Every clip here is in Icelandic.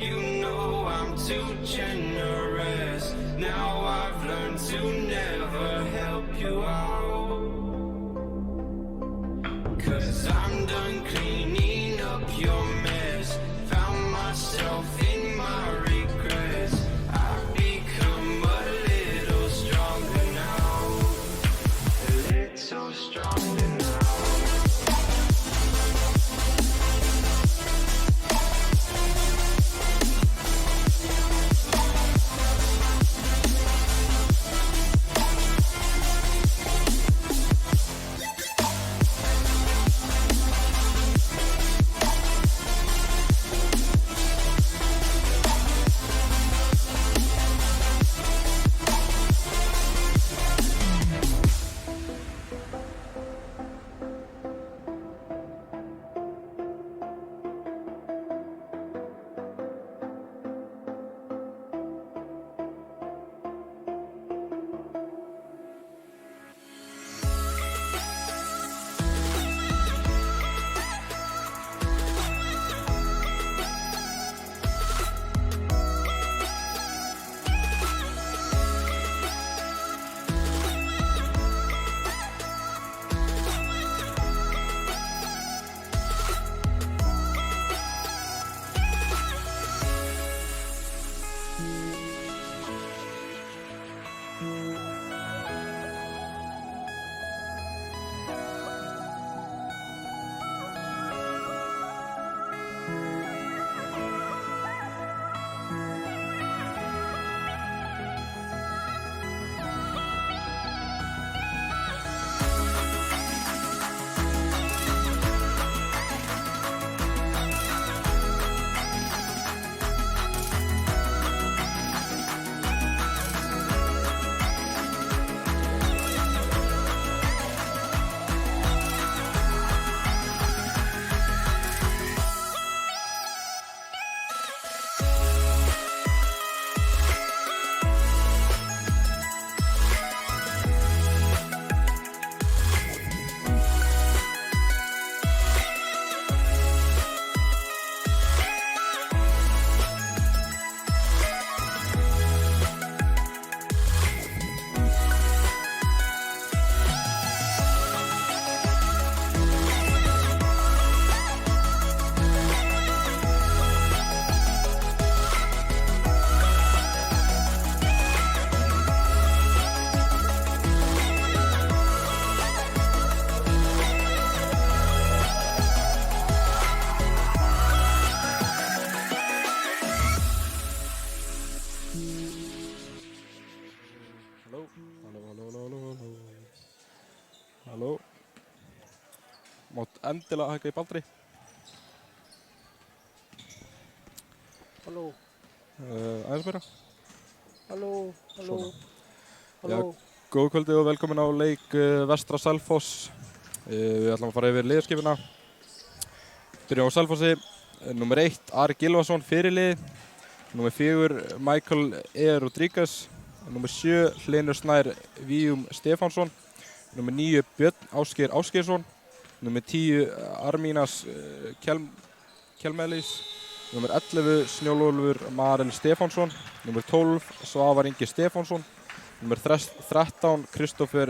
You know I'm too generous. Now I've learned to never help you out. 'Cause I'm done cleaning up your mess. Found myself in my regrets. I've become a little stronger now. A little stronger now. Halló. Mátt endilega hækka í Baldri. Halló. Aðeins meira. Halló. Svona. Halló. Góð kvöldi og velkomin á leik Vestra Selfoss. Við ætlum að fara yfir liðskipina. Byrjum á Selfossi. Númer 1, Ari Gylfason, fyrirlið. Númer 4, Michael E. Rodríguez. Númer 7, Hlynur Snær Víum Stefánsson. Númer 9, Björn Ásgeir Ásgeirsson. Númer 10, Armínas Kjelmelis. Númer 11, Snjólólfur Marel Stefánsson. Númer 12, Svavar Ingi Stefánsson. Númer 13, Kristoffer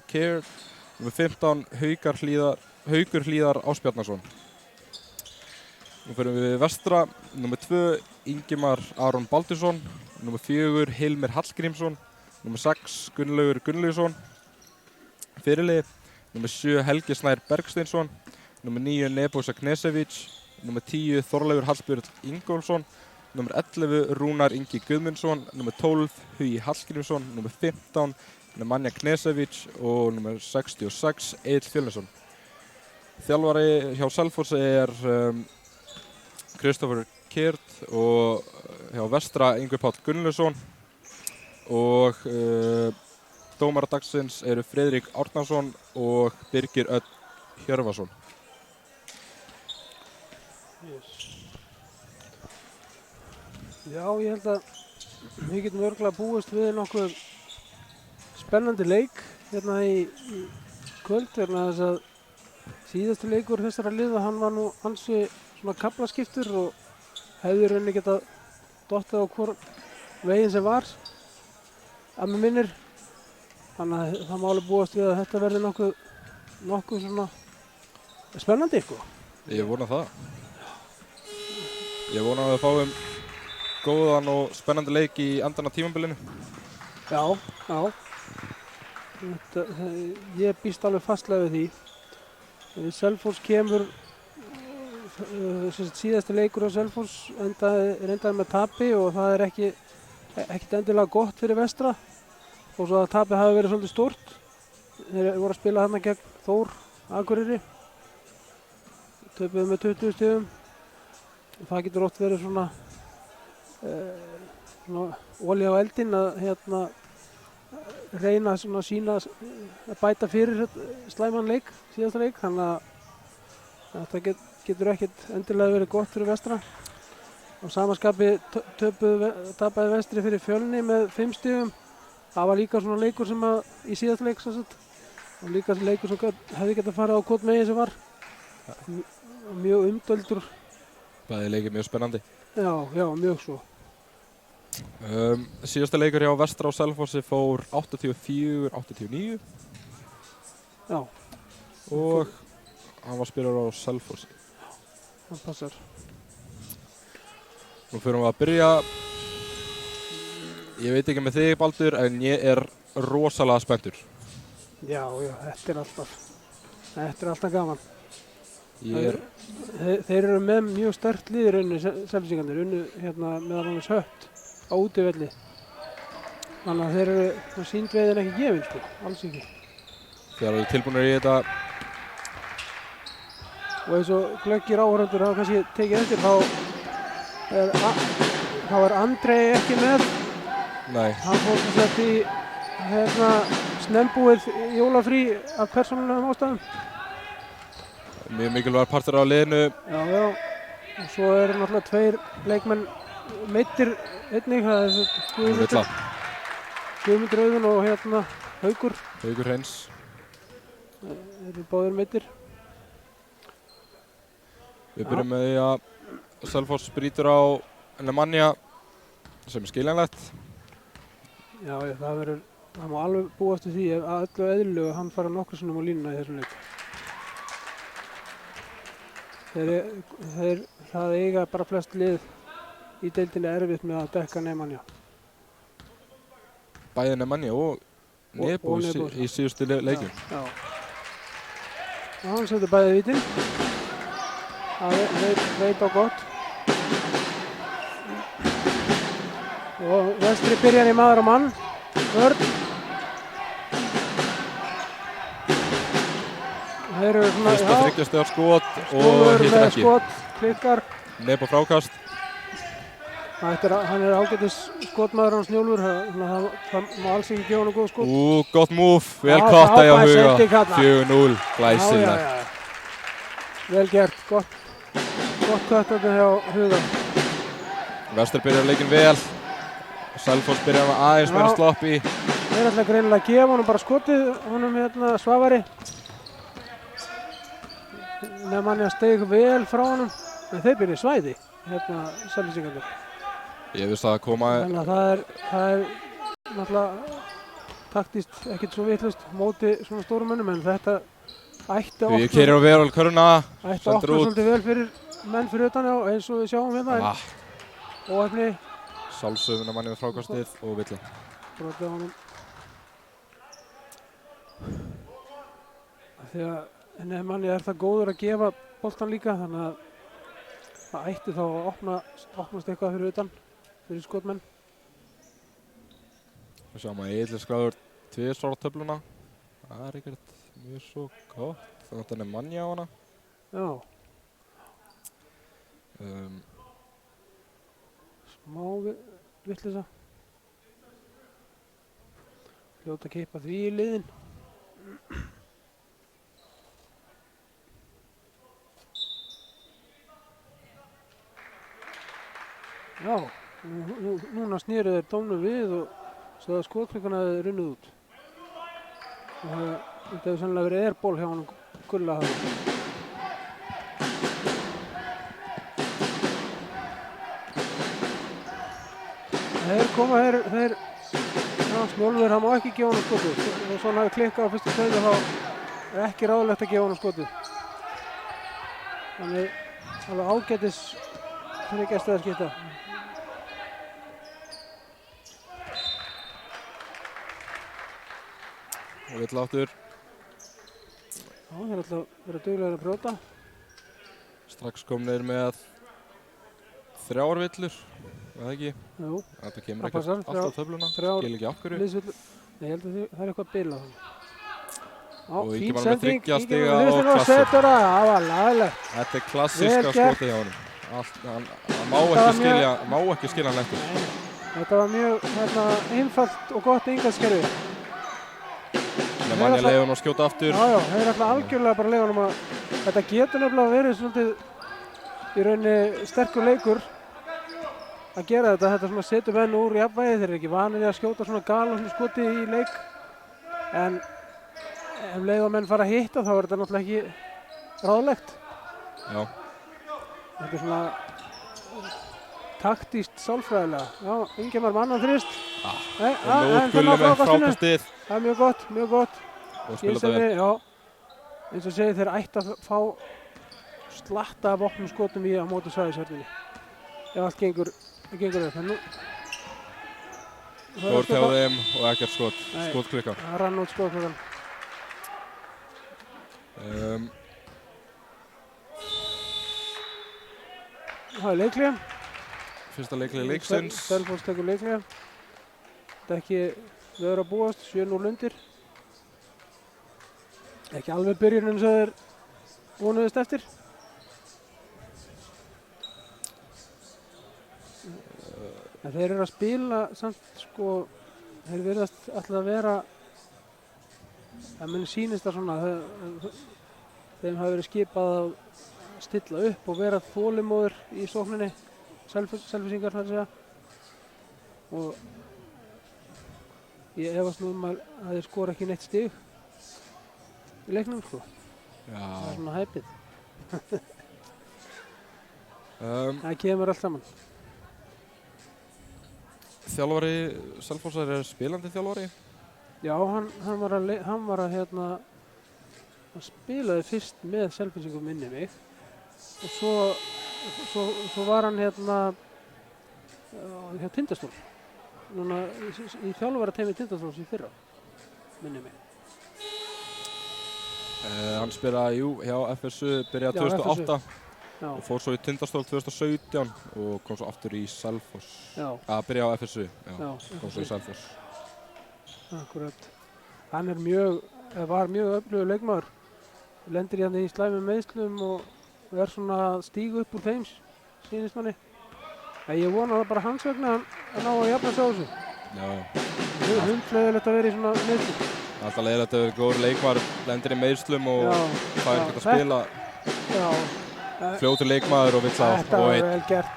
Keir. Númer 15, Haukur Hlíðar Ásbjarnason. Nú fyrir við vestra. Númer 2, Ingimar Aron Baldursson. Númer 4, Hilmir Hallgrímsson. Númer 6, Gunnlaugur Gunnlaugsson, fyrirlið. Númer 7, Helgi Snær Bergsteinsson. Númer 9, Nebojsa Knesevic. Númer 10, Þorleifur Hallbjörn Ingólfsson. Númer 11, Rúnar Ingi Guðmundsson. Númer 12, Hugi Hallgrímsson. Númer 15, Nemanja Knesevic og númer 66, Egill Fjölnisson. Þjálfari hjá Selfoss Kristoffer Kjert og hjá Vestra Ingvi Páll Gunnlaugsson og dómarar dagsins eru Friðrik Árnason og Birgir Örn Hjörvarsson. Yes. Já, ég held að við getum örugglega búist við nokkuð spennandi leik hérna í kvöld vegna þess að síðasti leikur þessara liða hann var nú ansi svona kaflaskiptur og hefði rauninni getað dottið á hvor veginn sem var að mig minnir. Þannig að það má alveg búast við að þetta verði nokkuð svona spennandi sko. Ég vona það. Ég vona að við fáum góðan og spennandi leik í endan á tímabilinu. Já. Ég býst alveg fastlega við því. Selfoss kemur, síðasti leikur á Selfoss endaði með tapi og það er ekkert endilega gott fyrir Vestra. Og svo að tapið hafi verið svolítið stórt. Þeir voru að spila þarna gegn Þór Akureyri. Töpuðu með 20 stigum. Það getur oft verið svona olía á eldinn að reyna svona sína að bæta fyrir slæman leik, síðasta leik, þannig að þetta getur ekkert endilega verið gott fyrir Vestra. Á samaskapi tapaði Vestri fyrir Fjölni með 5 stigum. Það var líka svona leikur sem í síðasta leik og líka leikur sem hefði getað farið á hvort megin sem var. Mjög umdöldur. Bæði leikir mjög spennandi. Já, mjög svo. Síðasta leikur hjá Vestra á Selfossi fór 84-89. Já. Og hann var spilaður á Selfossi. Það passar. Nú förum við að byrja. Ég veit ekki með þig, Baldur, en ég er rosalega spenntur. Já, þetta er alltaf gaman. Þeir eru með mjög sterkt lið í rauninni, Selfyssingarnir, meðal annars Hött á útivelli. Þannig að þeir eru sýndveiðin ekki gefin, sko, alls ekki. Þegar við tilbúinir í þetta. Og eins og glöggir áhorfendur hafa kannski tekið eftir, þá er Andrei ekki með. Nei. Hann fór þess að í snembúið jólafrí af persónulegum ástæðum. Mjög mikilvægur partur á liðinu. Já. Og svo eru náttúrulega 2 leikmenn meiddir einnig. Það er Guðmundur Auðun og Haukur. Haukur Hreins. Þeir eru báðir meiddir. Við byrjum með því að Selfoss brýtur á Nemanja sem er skiljanlegt. Já, það má alveg búast við því að öllu eðlilegu hann fara nokkru sinnum á línuna í þessum leik. Það eiga bara flest lið í deildinni erfitt með að dekka Nemanja. Bæði Nemanja og Nebo í síðustu leikjum. Já. Og hann setur bæði vítin. Það veit á gott. Og Vestri byrjar í maður og mann. Vörn. Þeir eru svona, Fyrsta 3 stiga skot og hittir ekki. Skot, klikkar. Nebo frákast. Hann er ágætis skotmaður hans Njólfur. Það má alls ekki gefa hann góð skot. Gott múf. Vel Já, kotta hjá frábær Huga. sending þarna. 4-0. Glæsilega. Já. Vel gert. Gott kött hjá Huga. Vestur byrjar leikinn vel. Selfoss byrjar aðeins meira sloppy. Þeir ætla greinilega að gefa honum bara skotið honum Svavari. Nemanja steig vel frá honum. En þeir byrja svæði, Selfyssingarnir. Ég vissi að koma. Þannig að það er náttúrulega taktískt ekkert svo vitlaust móti svona stórum mönnum, en þetta ætti að Ég keyrir á Veröld Körna. opna svolítið vel fyrir menn fyrir utan eins og við sjáum hérna. Óhefni. Sjálfsöguna manni með frákastið og villa. Brotið á honum. Þegar Nemanja er það góður að gefa boltan líka, þannig að það ætti þá að opnast eitthvað fyrir utan, fyrir skotmenn. Við sjáum að Egil er skráður 2 á töfluna. Það er ekkert mjög svo gott. Þannig að þetta er Nemanja á hana. Já. Smá vitleysa. Hljóta að kippa því í liðin. Já, núna snéru þeir dómnum við og svo að skotklukkan hefði runnið út. Þetta hefur sennilega verið airból hjá honum Gulla hafa. þeir koma, Snjólfur, hann má ekki gefa honum skotið. Og svona hafi klikkað á fyrstu sveinu þá er ekki ráðlegt að gefa honum skotið. Þannig alveg ágætis þriggjastaðarskipta. Og vill aftur. Já, þeir ætla að vera duglegir að brjóta. Strax komnir með 3 villur, eða ekki? Jú, Þetta kemur það ekkert passar, alltaf á töfluna, skil ekki af hverju. liðsvillur. Nei, ég held að það er eitthvað að bila þannig. Já, Og fín Ingimar með sending, 3 stiga Ingimar með og hliðstæðinu og klassi. setur það var laglegt. Þetta er klassíska Vel gert. skotið hjá honum. Hann má ekki skilja hann eftir. Þetta var mjög einfalt og gott ingangskerfi. Með manni leiði hann að skjóta aftur. Já, þeir ætla algjörlega bara að leiða honum að þetta getur nefnilega verið svolítið í rauninni sterkur leikur að gera þetta svona setur menn úr jafnvægi, þeir eru ekki vanir að skjóta svona galopnu skoti í leik en ef leið og menn fara að hitta þá er þetta náttúrulega ekki ráðlegt. Já. Þetta er svona taktískt sálfræðilega. Já, Ingimar mann á þrist. Nei, Og nú en Gulli með frákastið það er mjög gott, mjög gott. og spila þetta vel. Já, eins og segir þeir ætti að fá slatta af opnum skotum á móti svæðishörninni. Ef allt gengur upp. En nú Þór hjá þeim og ekkert skot. Nei. Skotklukka. Það rann út skotklukkan. Það er leiklið. Fyrsta leiklið leiksins. Selfoss tekur leiklið. Þetta er ekki veður að búast, 7-0 undir. Ekki alveg byrjun eins og þeir vonuðust eftir. En þeir eru að spila samt sko, þeir virðast alltaf að vera, það muni sýnist það svona, þeim hafi verið skipað að stilla upp og vera þolinmóðir í sókninni, Selfyssingar þar að segja. Og ég efast nú að þeir skora ekki neitt stig í leiknum sko. Já. Það er svona hæpið. Það kemur allt saman. Þjálfari Selfossar er spilandi þjálfari. Já, hann var að hann spilaði fyrst með Selfyssingum minni mig og svo var hann hjá Tindastól. Núna í þjálfarateimi Tindastóls í fyrra, minni mig. Hann spilaði hjá FSU, byrjaði 2008 Já. og fór svo í Tindastól 2017 og kom svo aftur í Selfoss. Já. Byrjaði á FSU, Já, kom svo í Selfoss. Akkurat. Hann var mjög öflugur leikmaður. Lendir hérna í slæmum meiðslum og er svona að stíga upp úr þeim, sýnist manni. Ég vona það bara hans vegna að ná að jafna sig á þessu. Já. Hundleiðilegt að vera í svona meiðslum. Alltaf leiðilegt að vera góður leikmaður, lendir í meiðslum og fær ekkert að spila. Já. Fljótur leikmaður og vill það. Þetta var vel gert.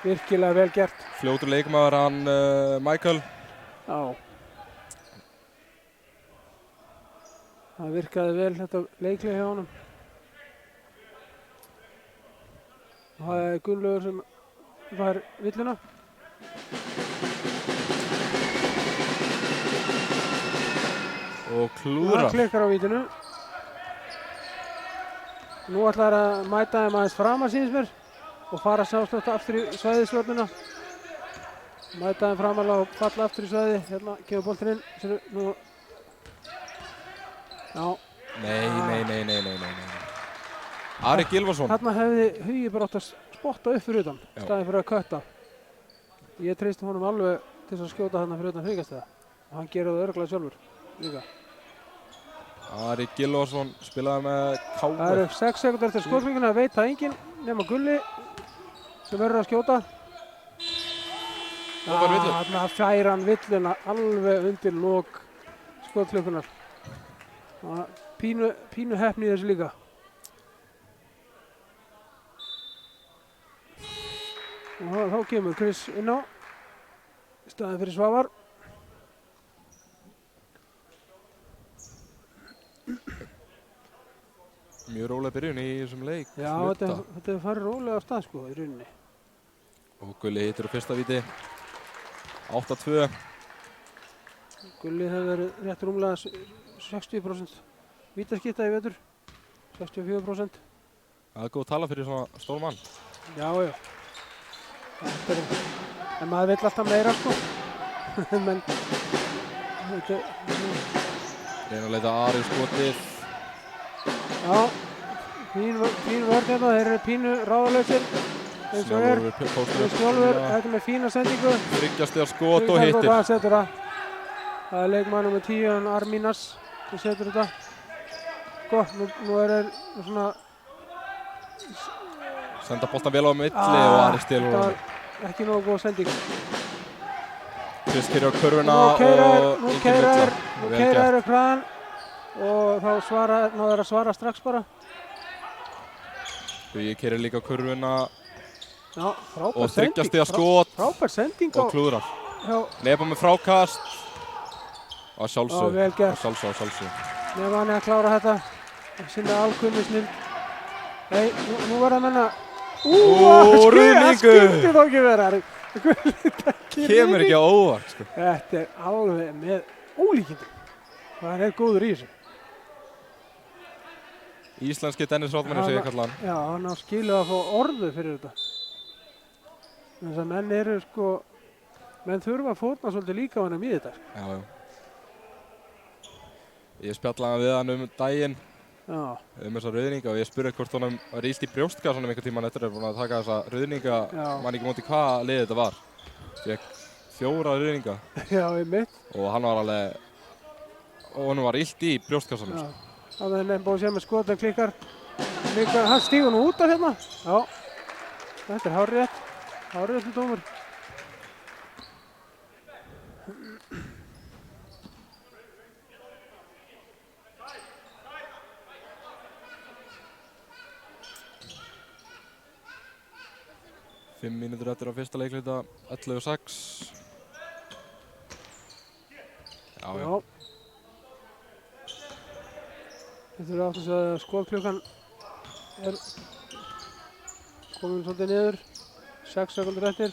Virkilega vel gert. Fljótur leikmaður hann Michael. Já. Það virkaði vel þetta leiklið hjá honum. Og það er Gunnlaugur sem var villuna. Og klúðra. Það klikkar á vítinu. Nú ætlar að mæta þeim aðeins fram að síns mér og fara sjálfsagt aftur í svæðisvörnina. Mæta þeim framalega og falla aftur í svæði. Hérna kemur boltinn inn. Nú. Já. Nei. Ari Gylfason. Þarna hefði Hugi bara átt að spotta upp fyrir utan, staðinn fyrir að kötta. Ég treysti honum alveg til að skjóta þarna fyrir utan Haugastæða og hann gerir það örugglega sjálfur líka. Ari Gylfason spilaði með KF. Það eru 6 sekúndur eftir skotklukkunni, veit það enginn nema Gulli sem verður að skjóta. Þarna fær hann villuna alveg undir lok skotklukkunnar. Pínu heppni í þessu líka. Og þá kemur Chris inn á staðinn fyrir Svavar. Mjög rólega byrjun í þessum leik. Já, þetta er farið rólega á stað sko í rauninni. Og Gulli hittir á fyrsta víti. 8-2. Gulli hefur verið rétt rúmlega 60% vítaskipta í vetur. 64%. Það er góð að tala fyrir svona stór mann. Já, já. En maður vill alltaf meira, sko. Men, þetta, Reyna að leita Ari í skotið. já, fín vörð hérna, þeir eru pínu ráðalausir. Eins og er. Snjólfur, þetta með fína sendingu. 3 stiga skot og hittir. Hvað setur það? Það er leikmaður nummer 10, hann Arminas, sem setur þetta. Gott, nú er þeir svona... Senda boltan vel á milli og Ari stelur þetta hann. var ekki nógu góð sending. Krist keyrir á kurvuna Nú og keyra Vel gert. þeir upp hraðan og þá ná þeir að svara strax bara. Hugi keyrir líka á kurvuna Já, frábær og 3 sending. stiga skot Frábær sending á og klúðrar. hjá Neba með frákast. Að Já, sjálfsög. vel gert. Að sjálfsög. Nefn hann að klára þetta. Sinna alkunni snill. Nei, nú var það menna... Það ruðningur. skildi þó ekki vera. Kemur ekki á óvart, sko. Þetta er alveg með ólíkindum. Það er góður í þessu. Íslenski Dennis Rodman segir kallan. Já, hann á skilið að fá orðu fyrir þetta. Þess að menn eru sko... Menn þurfa að fórna svolítið líka á hann í þetta. Já. Ég spjallaði við hann daginn. Já, Þessa rauðninga og ég spurði hvort honum var illt í brjóstkassanum einhvern tímann eftir að búin að taka þessa rauðninga, Já. man ekki móti hvaða lið þetta var. Fékk 4 rauðninga já, einmitt. og hann var alveg, og honum var illt í brjóstkassanum. Já, það er nefn búið að sjá með skot en klikkar. Hann stígur nú út af hérna. Já, þetta er hárrétt til dómur. Fimm mínútur eftir á fyrsta leikluta, 11:06. Já. Þetta er átt að segja að skotklukkan er komin svolítið niður. 6 sekundur eftir.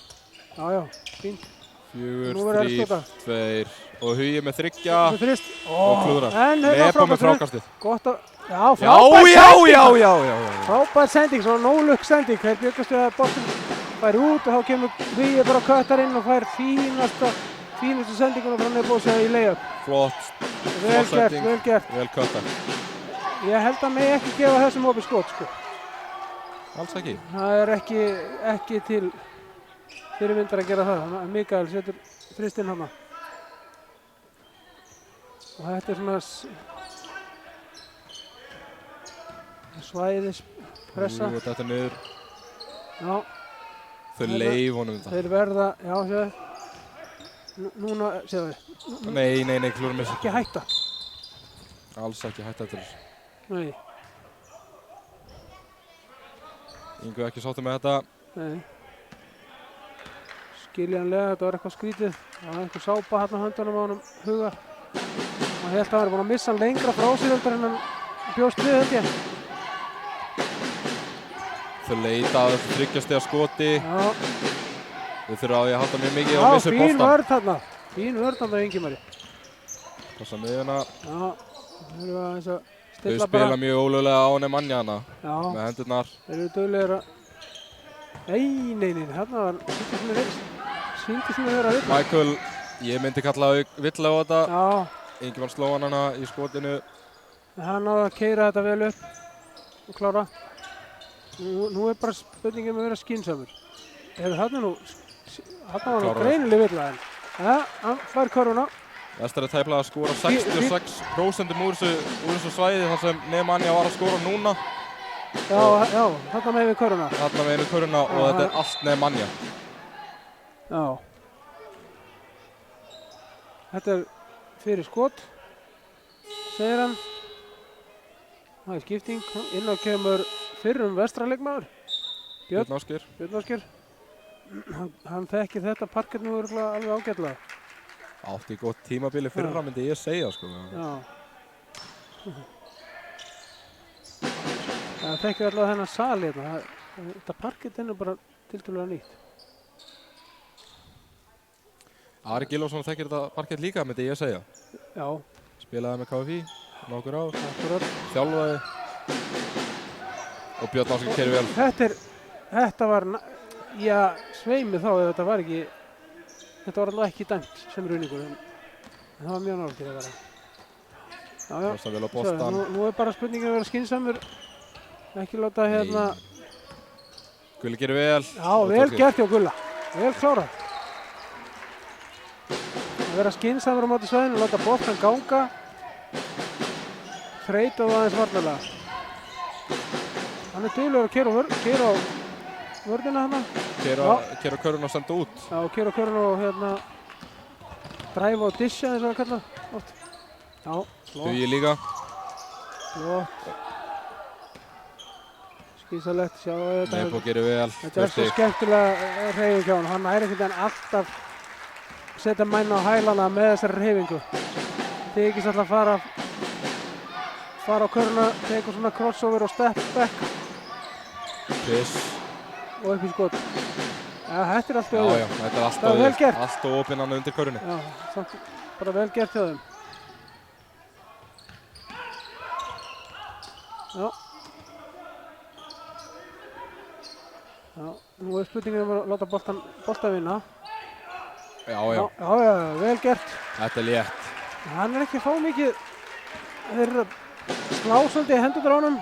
Já, fínt. 4, Nú verður 3, að skota. 2 og Hugi með 3 Með þrist. og klúðrar. En þetta Neba var með frákastið. Gott að... Já, frábær sending. Já. Frábær sending, svona no-look sending. Þeir bjöggast við að boltinn fær út og þá kemur Hugi bara köttarinn og fær fínustu sendinguna frá Nebósa í layup. Flott. Vel gert, sending. vel gert. Vel köttar. Ég held að mig ekki gefa þessum opið skot, sko. Alls ekki. Það er ekki til fyrirmyndar að gera það. Þannig að Mikael setur þristinn hana. Og þetta er svona svæðispressa. Þetta er niður. Já, Þau leif honum þetta. þeir verða, já, séu. Núna, séu við. Nei, klúðrar með Ekki hætta. Alls ekki hætta eftir þessu. Nei, Ingu ekki sáttur með þetta. nei. Skiljanlega, þetta var eitthvað skrítið. Það var einhver sápa hérna á höndunum á honum Huga. Og ég held að hann er búinn að missa hann lengra frá sér heldur en hann bjóst við, held ég. Þau leita að þessu 3 stiga skoti. Já, Þau þurfa á því að halda mjög mikið og já, missu fín boltan. vörð þarna. Fín vörð þarna, Ingimari. Passa miðuna. Já, það þurfa aðeins að Þau stilla spila bara. mjög ólöglega á Nemanja hana Já, með hendurnar. þeir eru duglegir að... Nei, þarna var sýndi sem að vera að villa. Michael, ég myndi kalla vill á þetta. Já, Ingi var sló hann hana í skotinu. hann náði að keyra þetta vel upp og klára. Nú er bara spurningin með að vera skynsamur. Þarna var nú Klárar. greinileg villa en. Já, hann fær körfuna. Vestar er tæplega að skora 66% úr þessu svæði þar sem Nemanja var að skora núna. Já, þarna með við körfuna. Þarna með einu köruna og þetta er allt Nemanja. Já. Þetta er fyrir skot, segir hann. Það er skipting, inn á kemur fyrrum vestraleikmaður, Björn Ásgeir. Björn Ásgeir. Hann þekkir þetta parkett nú örugglega alveg ágætlega. Átti gott tímabili fyrra myndi ég segja sko. Já. Það þekkir allavega þennan sal hérna. Þetta parkett er bara tiltölulega nýtt. Ari Gylfason þekkir þetta parkett líka, myndi ég að segja. Já, Spilaði með KFÍ, nokkur ár, akkurat. þjálfaði og Björn Ásgeir keyrir vel. Þetta var, já, sveimi þá ef þetta var ekki, þetta var alveg ekki dæmt sem ruðningur, en það var mjög nálægt til að vera. Já, já, Rosa vel á svo, boltan. nú er bara spurningin að vera skynsamur, ekki láta hérna, Gulli gerir vel. já, vel gert hjá Gulla, vel klárað. Að vera skynsamur á móti svæðinu, láta boltan ganga, þreyta það aðeins varnarlega. Hann er duglegur að keyra á vörðina hana. Keyra körun og senda út. Já, keyra á körun og hérna dræfa og disja eins og það kalla oft. Já, flott, Hugi líka. flott. Skynsamlegt, sjá þetta. Nebo gerir vel. Þetta er svo skemmtilega hreyfing hjá hann. Hann er einhvern veginn alltaf setja mæna á hælana með þessari hreyfingu. Þykist alltaf að fara á köruna, tekur svona crossover og step back Piss. og upp í skot. Ja, þetta er allt Já, auðvitað. já, þetta er Það er vel gert. allt og opinn hann undir körunni. Já, samt bara vel gert hjá þeim. Já. Já, nú er spurningin um að láta bolta vinna. Já, já, Já, vel gert. þetta er létt. Hann er ekki að fá mikið, þeir eru að slá svolítið í hendurnar á honum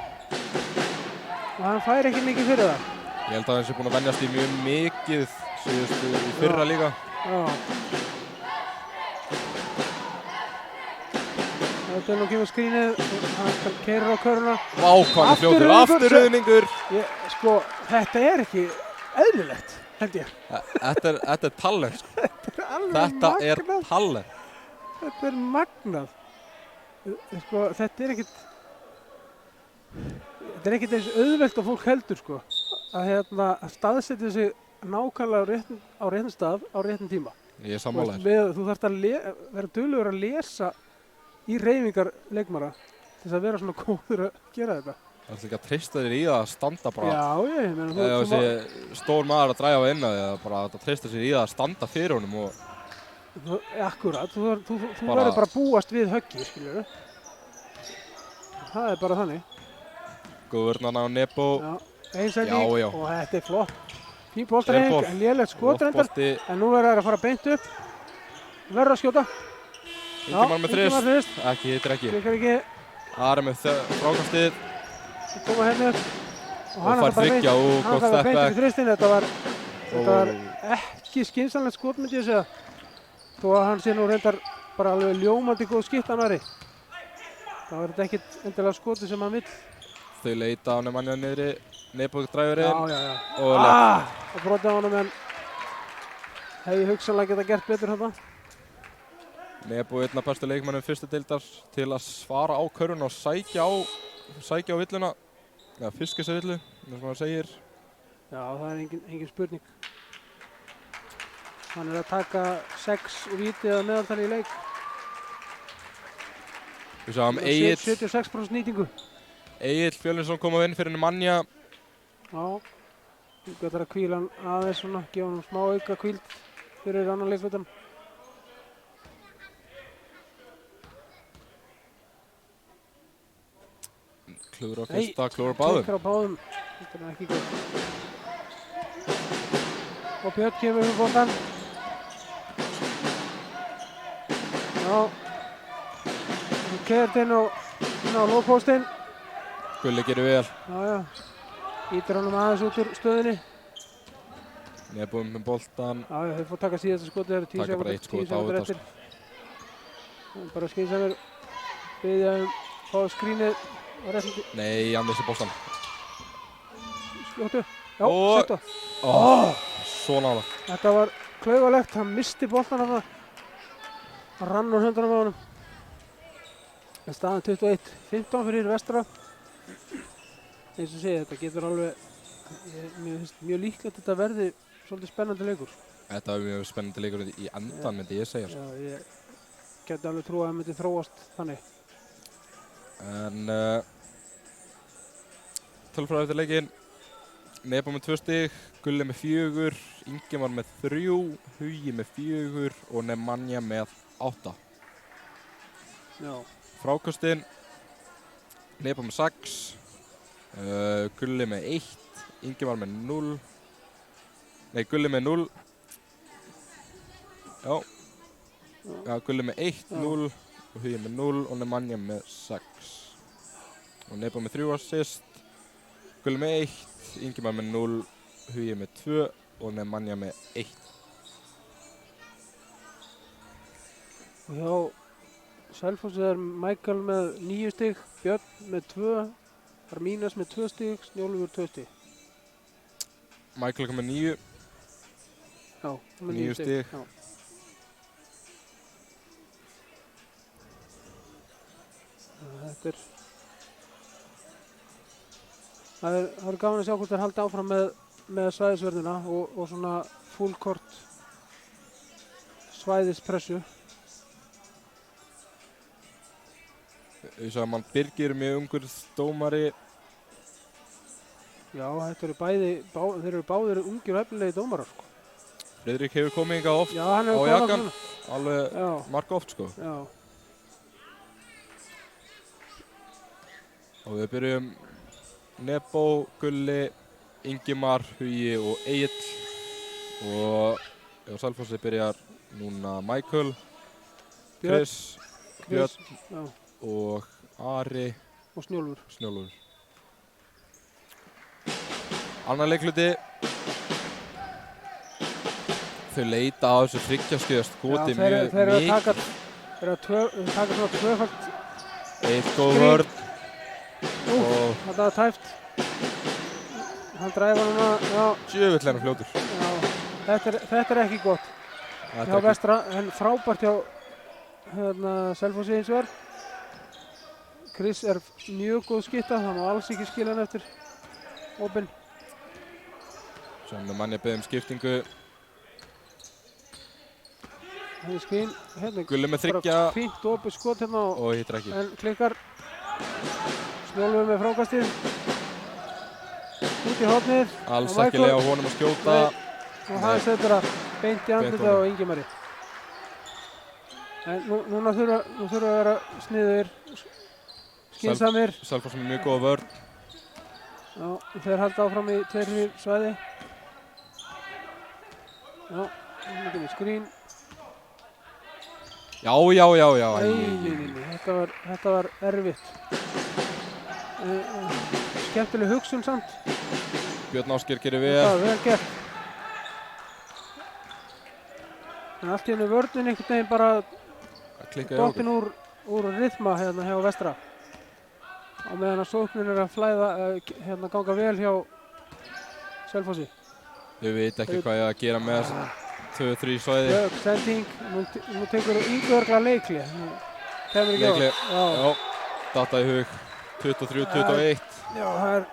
og hann fær ekki mikið fyrir það. Ég held að hann sé búinn að venjast í mjög mikið síðustu í fyrra líka. Já. Þetta er nú kemur skrínið, hann keyrir á köruna. Vá, hvað hann er fljótur. Afturruðningur. Afturruðningur. Sko, þetta er ekki eðlilegt, held ég. Þetta er talent, sko. Alveg Þetta er magnað. talent. Þetta er magnað. Sko, þetta er ekkert eins auðvelt og fólk heldur, sko. Að staðsetja sig nákvæmlega á réttum stað, á réttum tíma. Ég er sammálaður. Þú þarft að vera duglegur að lesa í hreyfingar leikmara til þess að vera svona góður að gera þetta. Það er líka að treysta þér í það að standa bara. Já, ég meina Eða þessi stór maður að dræfa inn að því að bara að treysta sér í það að standa fyrir honum og Akkurat, þú Bara- verður bara að búast við höggi, skiljur. Það er bara þannig. góðvörnana á Nebo. Já, einsæting Já, já. og þetta er flott. Fín boltareyfing, Vel en lélegt skotrendar. Bolti. En nú verður það að fara beint upp. Verður að skjóta. Ingimar með Ingimar þrist. þrist. Ekki, hittir ekki. Klikkar ekki. Ari með frákastið. Það koma hérna upp. Og hann fær ætlar bara þriggja beint- og hann gott ætlar bara step beint back. upp í þristin. Þetta var ekki skynsamlegt skot, myndi ég segja. Þó að hann sé nú reyndar bara alveg ljómandi góð skiptan Ari. Það var þetta ekkert endilega skoti sem hann vill. Þau leita á Nemanja niðri. Nebo Já, dræfurinn. já, já. Og lett. Það brotið á honum en hefði hugsanlega geta gert betur hérna. Nebo einn af bestu leikmannum fyrstu deildar til að svara á körun og sækja á villuna. Eða fiska sér villu, eins og maður segir. Já, það er engin spurning. Hann er að taka 6 víti að meðaltali í leik. Við sáum Egill 76% nýtingu. Fjölninsson kom að vinn fyrir Nemanja. Já, þú getur að hvíla hann aðeins svona, gefa hann smá auka hvíld fyrir annan leiklutan. Klúður á fyrsta, klúður á báðum. Klikkar á báðum. Þetta er ekki góð. Og Björn kemur fyrir boltan. Já. Hann keyrir inn á lóðpóstinn. Gulli gerir vel. Já, já. Ítir honum aðeins út úr stöðinni. Nebo með boltan. Já, já, þeir fór taka síðasta skotið, það eru 10 Taka bara eitt skot á þetta, eftir. Bara skynsamir biðja fá skrínið á réttum Nei, hann vissi boltan. skjótu. Já, Og- settu. Svo nála. Þetta var klaufalegt, hann misti boltan af það. Hann rann úr höndunum á honum. En staðan 21-15 fyrir Vestra. Eins og segja, þetta getur alveg, mér finnst mjög líklegt að þetta verði svolítið spennandi leikur. Þetta var mjög spennandi leikur í endan, myndi ég segja. Já, ég geti alveg trúið að það myndi þróast þannig. En tölfræði eftir leikinn. Nebo með 2 stig, Gulli með 4, Ingemar með 3, Hugi með 4 og Nemanja með 8. Já. Frákastin, Nebo með 6, Gulli með 1, Ingemar með 0, nei Gulli með 0, já, Gulli með 1, 0 og Hugi með 0 og Nemanja með 6. Og Nebo með 3 assist, Gulli með 1, Ingemar með 0, Hugi með 2 og Nemanja með 1. Og hjá Selfossi er Michael með 9 stig, Björn með 2, Armínas með 2 stig, Snjólfur 2 stig. Michael kom með 9, Já, með 9 stig. Já. Þetta er... Það er gaman að sjá hvort þeir haldi áfram með svæðisvörðina og svona full court svæðispressu. Ég sagði að mann Birgir er mjög ungur dómari. Já, þetta eru þeir eru báðir ungir og efnilegi dómarar, sko. Friðrik hefur komið hingað oft Já, hann á hefur jakkan, svona. alveg Já, marga oft sko. já. Og við byrjum Nebo, Gulli, Ingimar, Hugi og Egill. Og á Selfossi byrjar núna Michael, Björn, Chris, Björn Já, og Ari og Snjólfur. Snjólfur. Annar leikluti. Þau leita á þessu þriggjastiga skoti mjög Þeir eru mikið. að taka svona tvöfalt. Eitt góð vörn. Og Þetta var tæft. Hann dræfa núna, já, djöfull er hann fljótur. já. Þetta er ekki gott. Þetta Hjá er ekki- Vestra, en frábært hjá Selfossi hins vegar. Chris er mjög góð skytta, það má alls ekki skilja hann eftir opinn. Sem Manja beðið skiptingu. Það er skrín, hérna Gulli með bara þriggja fínt opið skot hérna og hittir ekki. en klikkar. Snjólfur með frákastið. Út í hornið. Alls og ekki Michael- lega á honum að skjóta. Og hann setur það beint í andlitið á honum. Ingimari. En núna þurfa að vera sniðugir, skynsamir. Selfoss með mjög góða vörn. Já, þeir halda áfram í 2-3 svæði. Já, þetta er skrín. Já, já, já, já. Nei, þetta var erfitt. Skemmtileg hugsun samt. Björn Ásgeir gerir Það vel. var vel gert. En allt í hennu vörnin einhvern veginn bara Það klikkaði á okkur. dottin úr rytma hérna hjá Vestra. Á meðan að sóknin er að flæða, ganga vel hjá Selfossi. Þau veit ekki hvað ég að gera með þessi 2-3 svæði. Björk, sending, nú tekur þú yngurgla leikli. Kemur ekki Leikli. á. Já, data í hug. 23-21. Já, það er,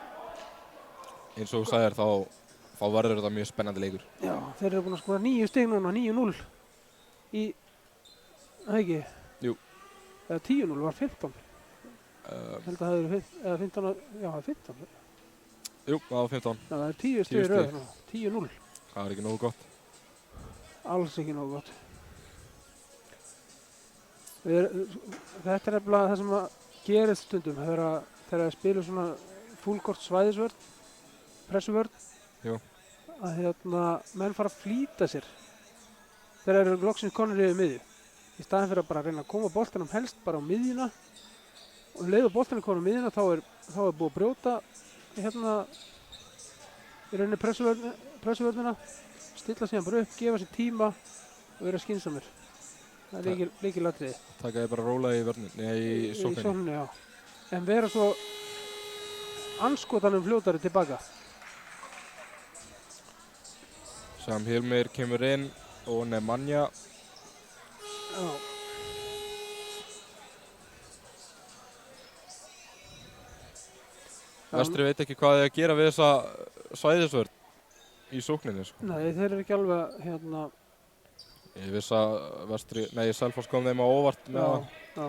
Eins og þú sagðir þá verður þetta mjög spennandi leikur. já, þeir eru búin að skora 9 stig núna, 9-0. Það ekki? Jú. Eða 10-0 var 15. Uh, Held að það hefur eða 15, já, það er 15. jú, það var 15. Já, það er 10 stig í 10 röð stig. núna, 10-0. Það er ekki nógu gott. Alls ekki nógu gott. Þetta er nefnilega það sem að gerist stundum þegar það spilur svona fullkort svæðisvörn, pressuvörn, Jú. að menn fara að flýta sér þegar þeir eru loksins konur yfir miðju. Í staðinn fyrir að bara reyna að koma boltanum helst bara á miðjuna og um leið og boltanum komur á miðjuna þá er búið að brjóta í rauninni pressuvörnina, stilla síðan bara upp, gefa sér tíma og vera skynsamir. Það er lykilatriði. Taka þið bara róla í vörnin, nei, í sókninni. Sókninni, já. En vera svo anskotanum fljótari tilbaka. Sam Hilmir kemur inn og Nemanja. Já. Vestri veit ekki hvað þið að gera við þessa svæðisvörn í sókninni, sko. Nei, þeir eru ekki alveg Ég viss að Selfoss kom þeim á óvart með það. Já.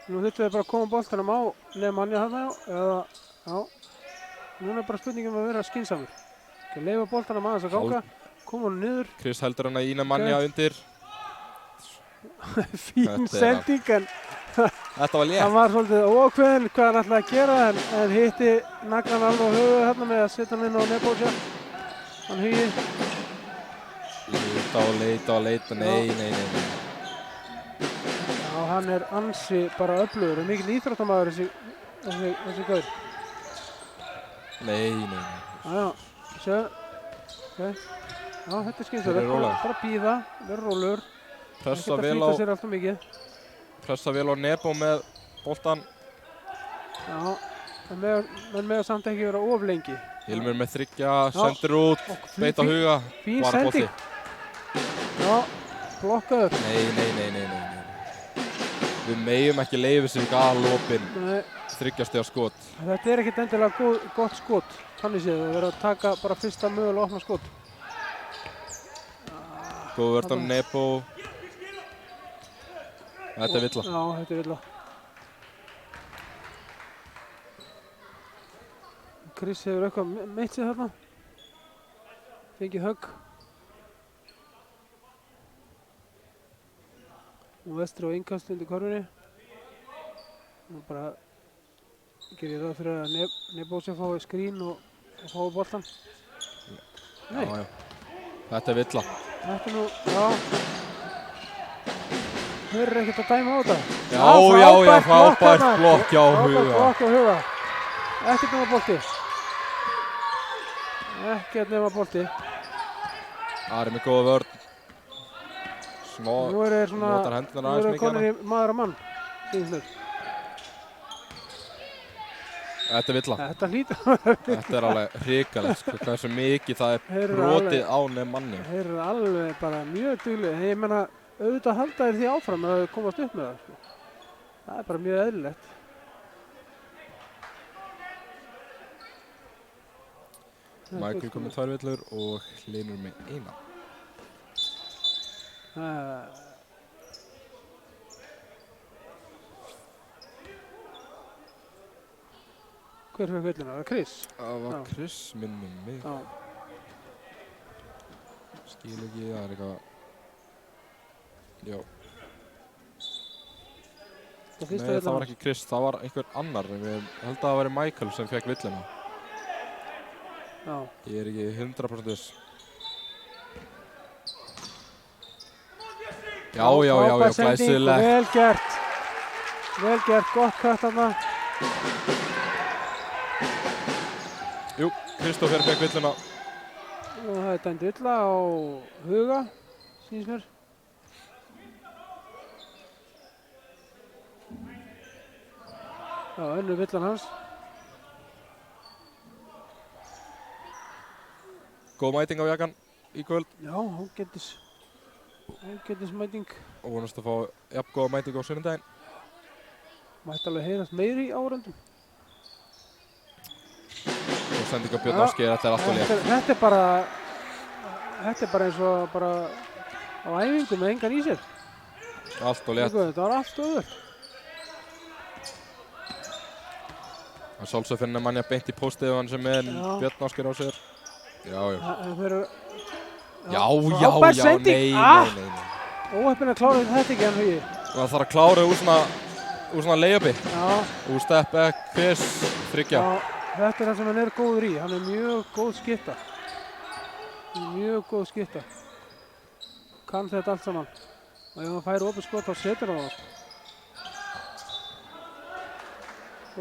Nú þurftu þeir bara að koma boltanum á Nemanja þarna, eða, já. Núna er bara spurningum að vera skynsamur. Skal leifa boltanum aðeins að ganga. Koma hann niður. Chris heldur hann að ína mannja undir. Fín Þetta er sending en Þetta var létt. hann var svolítið ókveðinn hvað hann ætlaði að gera en hitti naglan alveg á höfuð hérna með að setja hann inn á Nebojsa. Hann hugi. Leita. Nei. Já, hann er ansi bara öflugur og mikill íþróttamaður þessi gaur. Nei. Já, sjö. Okay. Já, þetta er Þeir skynsamlegt. eru rólegir. Bara bíða, vera rólegur. Pressa Ekkert að vel flýta sér alltaf mikið. á Nebo með boltan. Já, menn með samt ekki vera of lengi. Hilmir með 3, sendir út, Og beita huga. Fín Bara sending. bolti. Já, blokkaður. Nei. Við megum ekki leyfa sig galopinn. Nei, 3 stiga skot. þetta er ekkert endilega gott skot. Þannig séð, það verður að taka bara fyrsta mögulega opna skot. Góð vörð á Nebo. Þetta er villa. Já, þetta er villa. Chris hefur eitthvað meitt sig þarna. Fengið högg. Og Vestri á innkast undir korfunni. Og bara gerir ég ráð fyrir að Nebojsa fái skrín og fái boltan. Nei, Já. Þetta er villa. þetta er nú, já. Þeir eru ekkert að dæma á þetta. Já, frábært blokk hjá Huga. Frábært blokk hjá Huga. Ekkert nema bolti. Ari með góða vörn. Nú eru þeir svona, notar hendurnar nú aðeins eru mikið konur hana. í maður og mann. Þetta Þetta er villa. hlýtur. Þetta er alveg hrikalegt, sko, hversu mikið það Þeir er eru brotið á manni. Þeir eru alveg bara mjög duglegir. Ég meina, auðvitað halda þeir því áfram að þau komast upp með það. Sko. Það er bara mjög eðlilegt. Michael kom með 2 villur og Hlynur með 1. Hver fyrir villuna? Það var Chris. Það var Já. Chris minnum mig. Já. Skil ekki, það er eitthvað... Já. Nei, það var ekki Chris, það var einhver annar. Ég held að það væri Michael sem fekk villuna. Já. Ég er ekki 100% viss. Já, Frábær sending og glæsilegt. vel gert. Vel gert, gott kött þarna. Jú, Kristófer fekk villuna. Og það er dæmd villa á Huga, sýnist mér. Já, önnur villan hans. Góð mæting á Jakan í kvöld. Já, ágætis mæting. Og vonast að fá jafn góða mæting á sunnudaginn. Mætti alveg heyrast meiri í áröndum. Og sending á Björn Ásgeir, þetta er alltaf létt. Þetta er bara eins og bara á æfingu með engan í sér. Alltaf létt. Þetta var allt öðvöld. Það sjálfsög finna mannja beint í póstið hann sem er Já. Björn Ásgeir á sér. Já. Frábær sending. Nei. Óheppinn að klára þetta ekki hann hugi. Það þarf að klára úr svona layupi. Já. Úr step back, piss, 3. Já, þetta er það sem hann er góður í. Hann er mjög góð skytta. Kann þetta allt saman. Og ef hann fær opið skot þá setur hann það.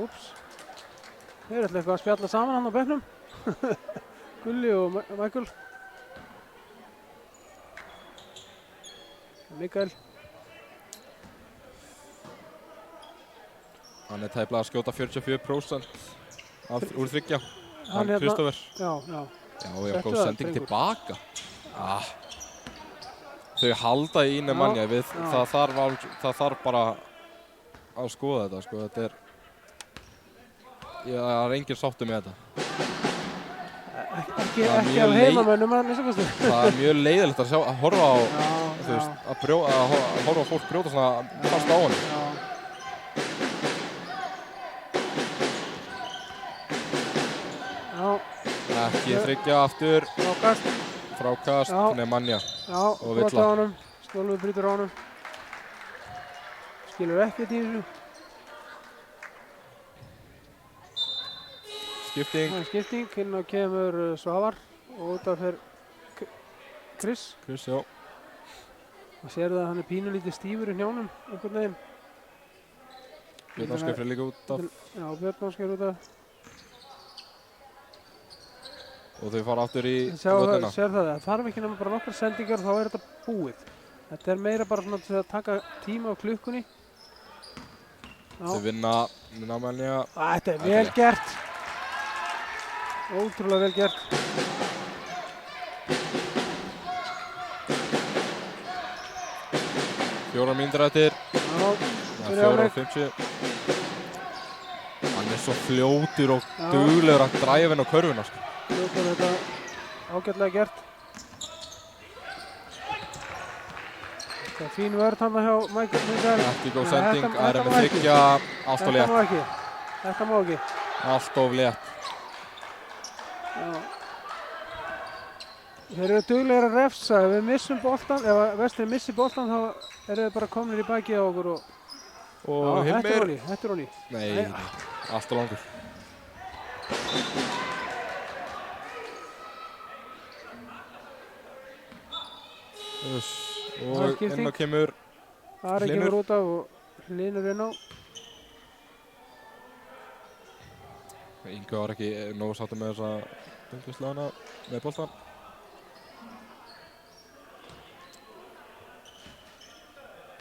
Úps. Þeir ætla eitthvað að spjalla saman hann á bekknum. Gulli og Michael. Mikael. Hann er tæplega að skjóta 44% úr 3. Hann hérna- Kristófer. Já. Já, Settu góð það, sending drengur. tilbaka. Þau halda í Nemanja, það þarf bara að skoða þetta, sko. Þetta er... Það er engin sáttur með þetta. Ekki Það er af mjög heimamönnum að minnsta kosti. Það er mjög leiðilegt að horfa á, þú Já, veist, að horfa á fólk brjóta svona fast á honum. já. Ekki þriggja aftur, Frákast. frákast, Já. Nemanja. Já, Og brot villa. á honum. Snjólfur brýtur á honum. Skilur ekkert í þessu. Skipting, Það er skipting. Inn á kemur Svavar og út af fer Chris. Chris, já. Og sérðu að hann er pínulítið stífur í hnjánum einhvern veginn. Björn Ásgeir fyrir líka út af. Já, Björn Ásgeir út af. Og þau fara aftur í Sér völlina. það þarf ekki nema bara nokkar sendingar og þá er þetta búið. Þetta er meira bara svona til að taka tíma á klukkunni. Þau Já, vinna Nemanja. þetta er Þetta er vel rétt. gert. Ótrúlega vel gert. Fjórar mínútur eftir. Já, fyrir 4:50. Hann er svo fljótur og Já. duglegur að dræfa inn á körfuna, sko. Ljókar þetta ágætlega gert. Það er fín vörð hann hjá Michael Mikael. Ekki góð Nei, sending, þetta það er má með ekki. þriggja, allt of Þetta létt. má ekki. Þetta má ekki. Allt of létt. Já. Þeir eru duglegir að refsa. Ef við missum boltan, ef Vestri missir boltan þá eru þeir bara komnir í bakið á okkur og Og já, Hilmir. Þetta er honi. Nei, allt of langur. Það er Og skipting. inn á kemur Ari Hlynur. kemur út af og Hlynur inn á. Inga var ekki nógu sáttur með þessa bundislegana með boltan.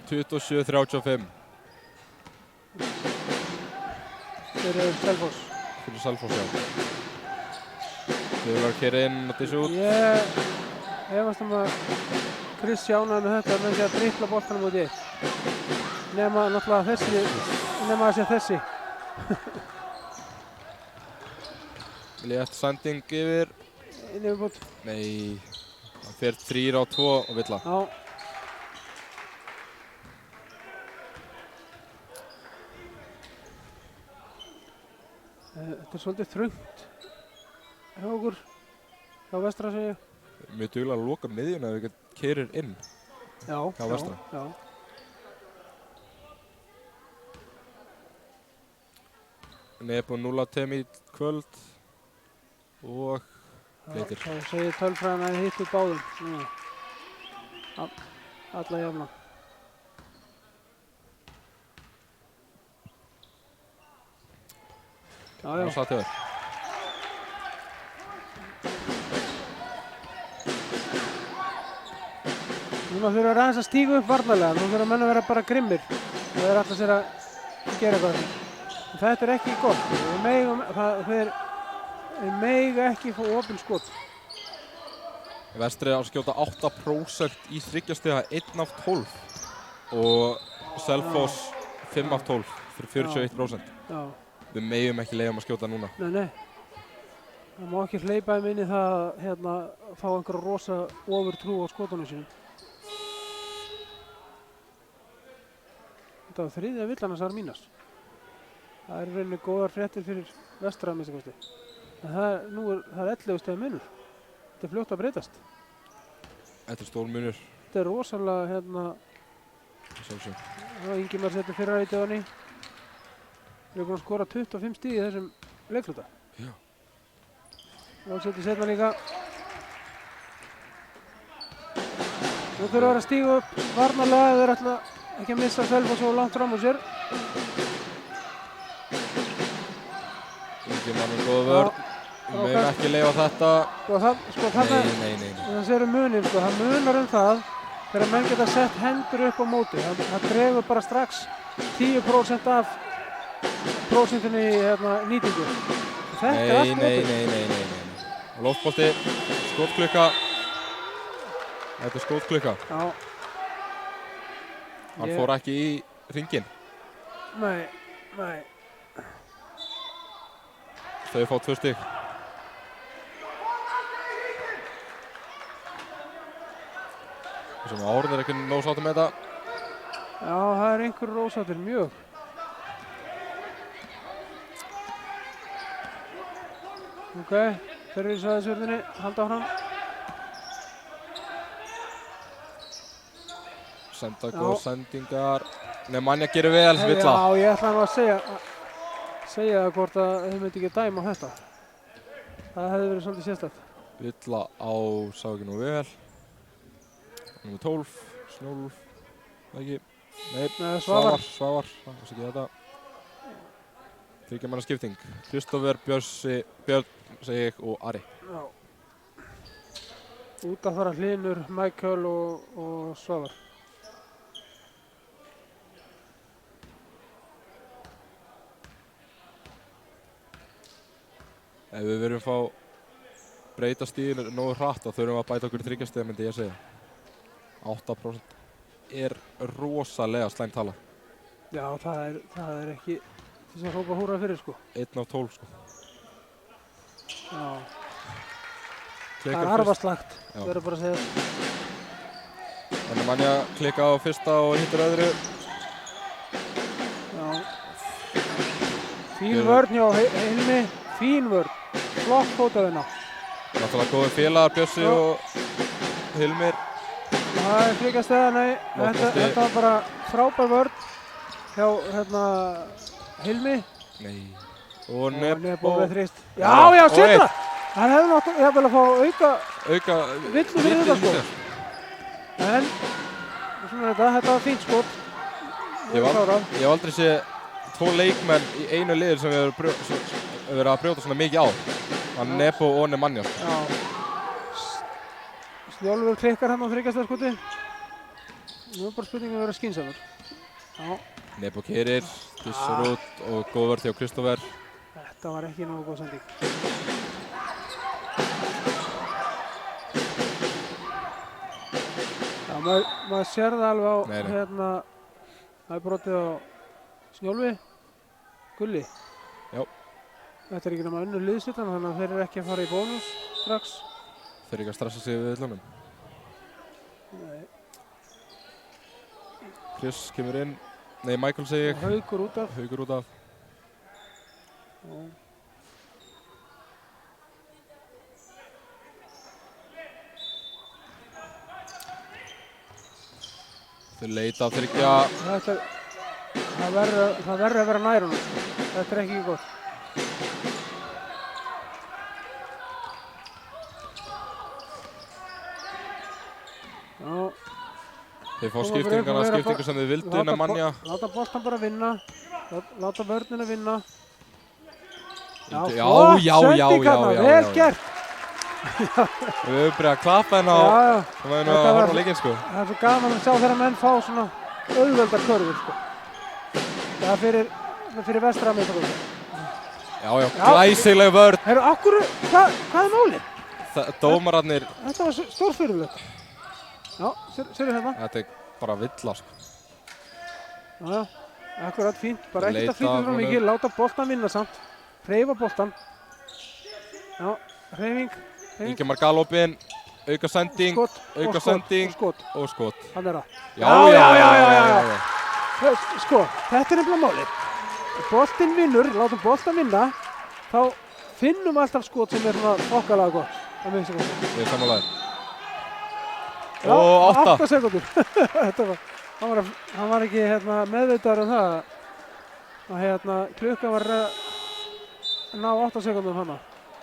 (27:35) Þeir eru Selfoss. fyrir Selfoss, já. Þau var að keyra inn og þessu út. Ég efast að Chris sjánaði með þetta með því að dribla boltanum út í eitt. Nema náttúrulega nema að sé þessi. Létt sending yfir. Inn yfir bútt. Nei, hann fer 3-2 og villa. Já. Þetta er svolítið þröngt hjá okkur, hjá Vestra segja. Mjög duglega að loka miðjuna ef við keyrir inn. Já, Hjá Vestra. Já. Hann er búinn 0-5 í kvöld og Bleitir. Þá segir tölfræðin að þið hittu báðum. Núna. Alla jafna. Já, Það já. satt yfir. Núna þurfa aðeins að stíga upp varnarlega. Nú þurfa menn að vera bara grimmir. Það er alltaf sér að gera eitthvað. En þetta er ekki gott. Þeir mega ekki fá opinn skot. Vestri á að skjóta 8% í þryggjastega 1 af 12 og Selfoss 5 af 12 fyrir 41%. Já. Við megum ekki leiðum að skjóta núna. Nei. Það má ekki hleypa þeim inn í það að fá einhverja rosa ofurtrú á skotunum sínum. Þetta var þriðja villan hans Armínas. Það er í rauninni góðar fréttir fyrir Vestra að minnsta kosti. En það er 11 stiga munur. Þetta er fljótt að breytast. Þetta er stór munur. Þetta er rosalega Sjálfsög. Ingimar setur fyrra í döðunni. Við erum búin að skora 25 stig í þessum leikluta. Já. Og setur setna líka. Nú þurfa þeir að stíga upp varnarlega ef þeir ætla ekki að missa Selfoss svo langt fram úr sér. Ingimar með góða vörn. Við megum ekki leiða þetta. Nei. Það eru munir, það munar það þegar menn geta sett hendur upp á móti. Það dregur bara strax 10% af prósentinni í nýtingu. Þetta er allt mótið. Nei. Loftbolti, skotklukka. Þetta er skotklukka. Já. Hann fór ekki í hringinn. Nei. Þau fá 2 stig. Þessum Árn er ekki nóg sáttur með þetta. Já, það er einhver rósáttir mjög. Ok, Fyrir í svæðisvörðinni, halda áfram. Senda Já. góð sendingar. Nemanja gerir vel, Villa. Já, ég ætla nú að segja hvort að þau myndi ekki dæma þetta. Það hefði verið svolítið sérstætt. Villa á, sá ekki nú vel. Númer 12, Snjólf, ekki. Nei, Nei, Svavar. Svavar, það var ekki þetta. Þriggja manna skipting. Kristófer, Björn, segi ég, og Ari. Já. Út að fara Hlynur, Michael og Svavar. Ef við verðum fá breyta stíðinu nógu hratt þá þurfum við að bæta okkur í 3 stiga, myndi ég segja. 8% er rosalega slæm tala. Já, það er ekki þess að hrópa húrra fyrir, sko. 1 af 12, sko. Já. Klikkar Það er fyrst. arfaslagt, Já. verður bara að segja. Þannig Manja klikka á fyrsta og hittir öðru. Já. Fín vörn hjá Hilmi, fín vörn. Flott fótavinna. Náttúrulega góði félagar Bjössi Já. og Hilmir. Það er flikast eða nei, þetta var bara frábær vörn hjá Hilmi. Nei. Og Og Nebo Nebo. með þrist. Já, Já, og Sindra! Hann hefði náttúrulega jafnvel að fá Auka villu fyrir þetta, sko. En svona þetta var fínt skot. Ég hef aldrei séð 2 leikmenn í einu liður sem við verið að brjóta svona mikið á. Það er Nebo og Nemanja. Já. Snjólfur klikkar hann á þryggjastæðarskoti. Nú er bara spurningin að vera skynsamur. Já, Nebo keirir, gissur út og góð vörð hjá Kristófer. þetta var ekki nógu góð sending. Já, maður sér það alveg á Nei. það er brotið á Snjólfi, Gulli. Já. Þetta er ekki nema önnur liðsvittan, þannig að þeir eru ekki að fara í bónus strax. Þeir eru ekki að stressa sig við villunum. Nei. Chris kemur inn. Nei, Michael segi ég. Haukur út af. Haukur út af. Já. Þau leita að þryggja. Það verður að vera nær honum. Þetta er ekki gott. Já. Þeir fá skiptingu sem þið vildu, Nemanja. Láta boltan bara vinna. Láta vörnina vinna. Já, flott sending þarna, vel gert. Við höfum byrjað að klappa hérna á það var að horfa á leikinn, sko. Það er svo gaman að sjá þegar menn fá svona auðveldar körfur, sko. Það er fyrir vestra miðflokk. Já, glæsileg vörn. Heyrðu, hvað er málið? Dómararnir. Þetta var stórfurðulegt. Já, sérðu hérna. Þetta er bara villa, sko. Já, akkurat fínt. Bara ekkert að flýta frá honum. mikið, láta boltan vinna samt. Hreyfa boltan. Já, hreyfing. Ingemar galopinn, auka sending, auka sending og skot. Hann er það. Já. Sko, þetta er nefnilega málið. Boltinn vinnur, látum boltan vinna, þá finnum alltaf skot sem er svona okkarlega gott. Ég er samanlegaður. Já, og 8 sekundur. Hann var ekki meðvitaður um það að klukkan var að ná 8 sekundum hana.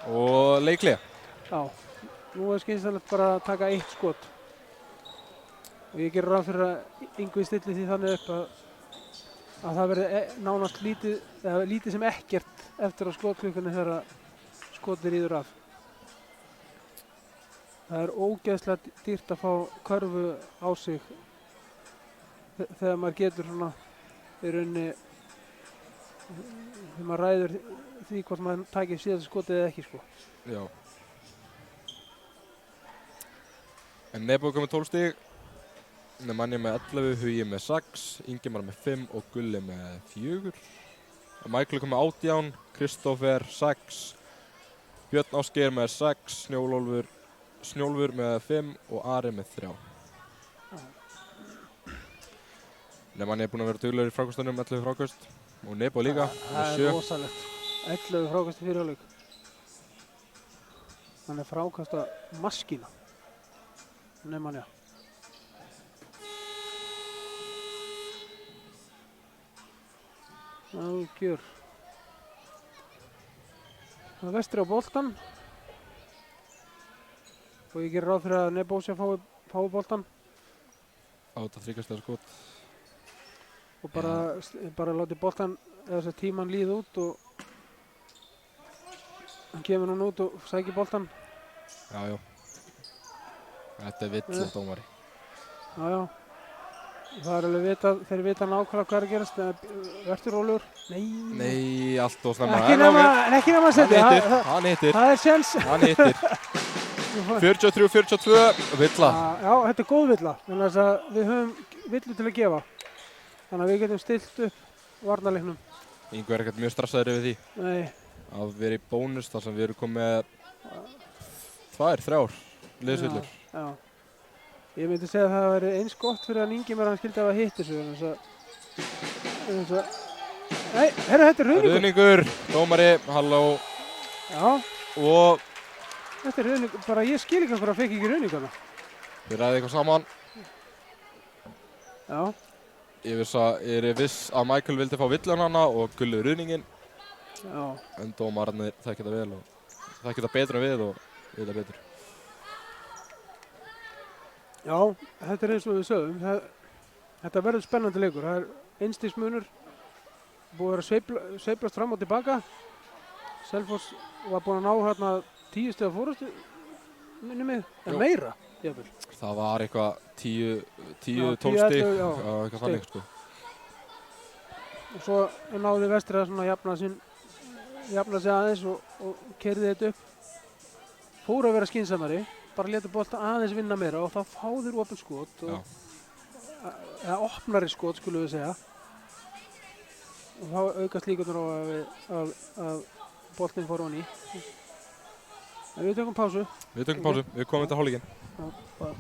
Og leiklega. Já, nú er skynsamlegt bara að taka 1 skot. Og ég gerir ráð fyrir að Yngvi stilli því þannig upp að það verði nánast lítið sem ekkert eftir á skotklukkunni þegar skotið ríður af. Það er ógeðslega dýrt að fá körfu á sig þegar maður getur svona í rauninni þegar maður ræður því hvort maður takir síðast skotið eða ekki, sko. Já. En Nebo komið 12 stig. Nemanja með 11, Hugi með 6, Ingemar með 5 og Gulli með 4. Michael komið 18, Kristófer 6, Björn Ásgeir með 6, Snjólfur með 5 og Ari með 3. Nemanja er búinn að vera duglegur í frákastunum, 11 frákast. Og Nebo líka, með 7. Það er rosalegt. 11 frákast í fyrirháleik. Hann er frákasta maskína. Nefn já. Algjör. Það er Vestri á boltan. Og ég gerir ráð fyrir að Nebósi fái boltan. Á þetta þryggjastæða skot. Og bara láti boltan eða þess að tíman líða út og hann kemur núna út og sækir boltan. Já. Þetta er vill dómari. Já. Það er alveg vitað, þeir vita nákvæmlega hvað er að gerast. Vertu rólegur. Nei, allt og snemma. Ekki nema að setja. Hann hittir. Það er sjens. Hann hittir. 43-42, villa. Já, þetta er góð villa. Þannig að við höfum villu til að gefa. Þannig að við getum stilt upp varnarleiknum. Ingo er ekkert mjög stressaður yfir því. Nei. Að vera í bónus þar sem við erum komið með 2-3 liðsvillur. Já. Ég myndi segja að það væri eins gott fyrir að Ingimar hann skildi að hafa hitt þessu. Nei, herra, þetta er Rauðningur. Rauðningur, dómari, halló. Já. Og þetta er Rauðningur, bara ég skil ekki hvað fekk ekki Rauðninguna. við ræðum eitthvað saman. Já. Ég er viss að Michael vildi fá villan hana og Gulli Rauðningin. Já. En dómararnir þekkja það vel og þekkja það betur en við og við það betur. Já, þetta er eins og við sögum. Þetta verður spennandi leikur. Það er einstigsmunur. Búið að vera sveiflast fram og tilbaka. Selfoss var búinn að ná hérna 10 stiga fórustu, minni mig, en Jú. meira, jafnvel. Það var eitthvað 10-12 10, stig, 11, já, eitthvað þannig sko. Og svo náði Vestri að svona jafna sig aðeins og keyrði þetta upp. Fóru að vera skynsamari. Bara létu bolta aðeins vinna meira og þá fá þeir opin skot eða opnari skot skulum við segja og þá aukast líkurnar á að boltinn fór ofan í. En við tökum pásu. Við komum til hálfleikinn. Já, bara.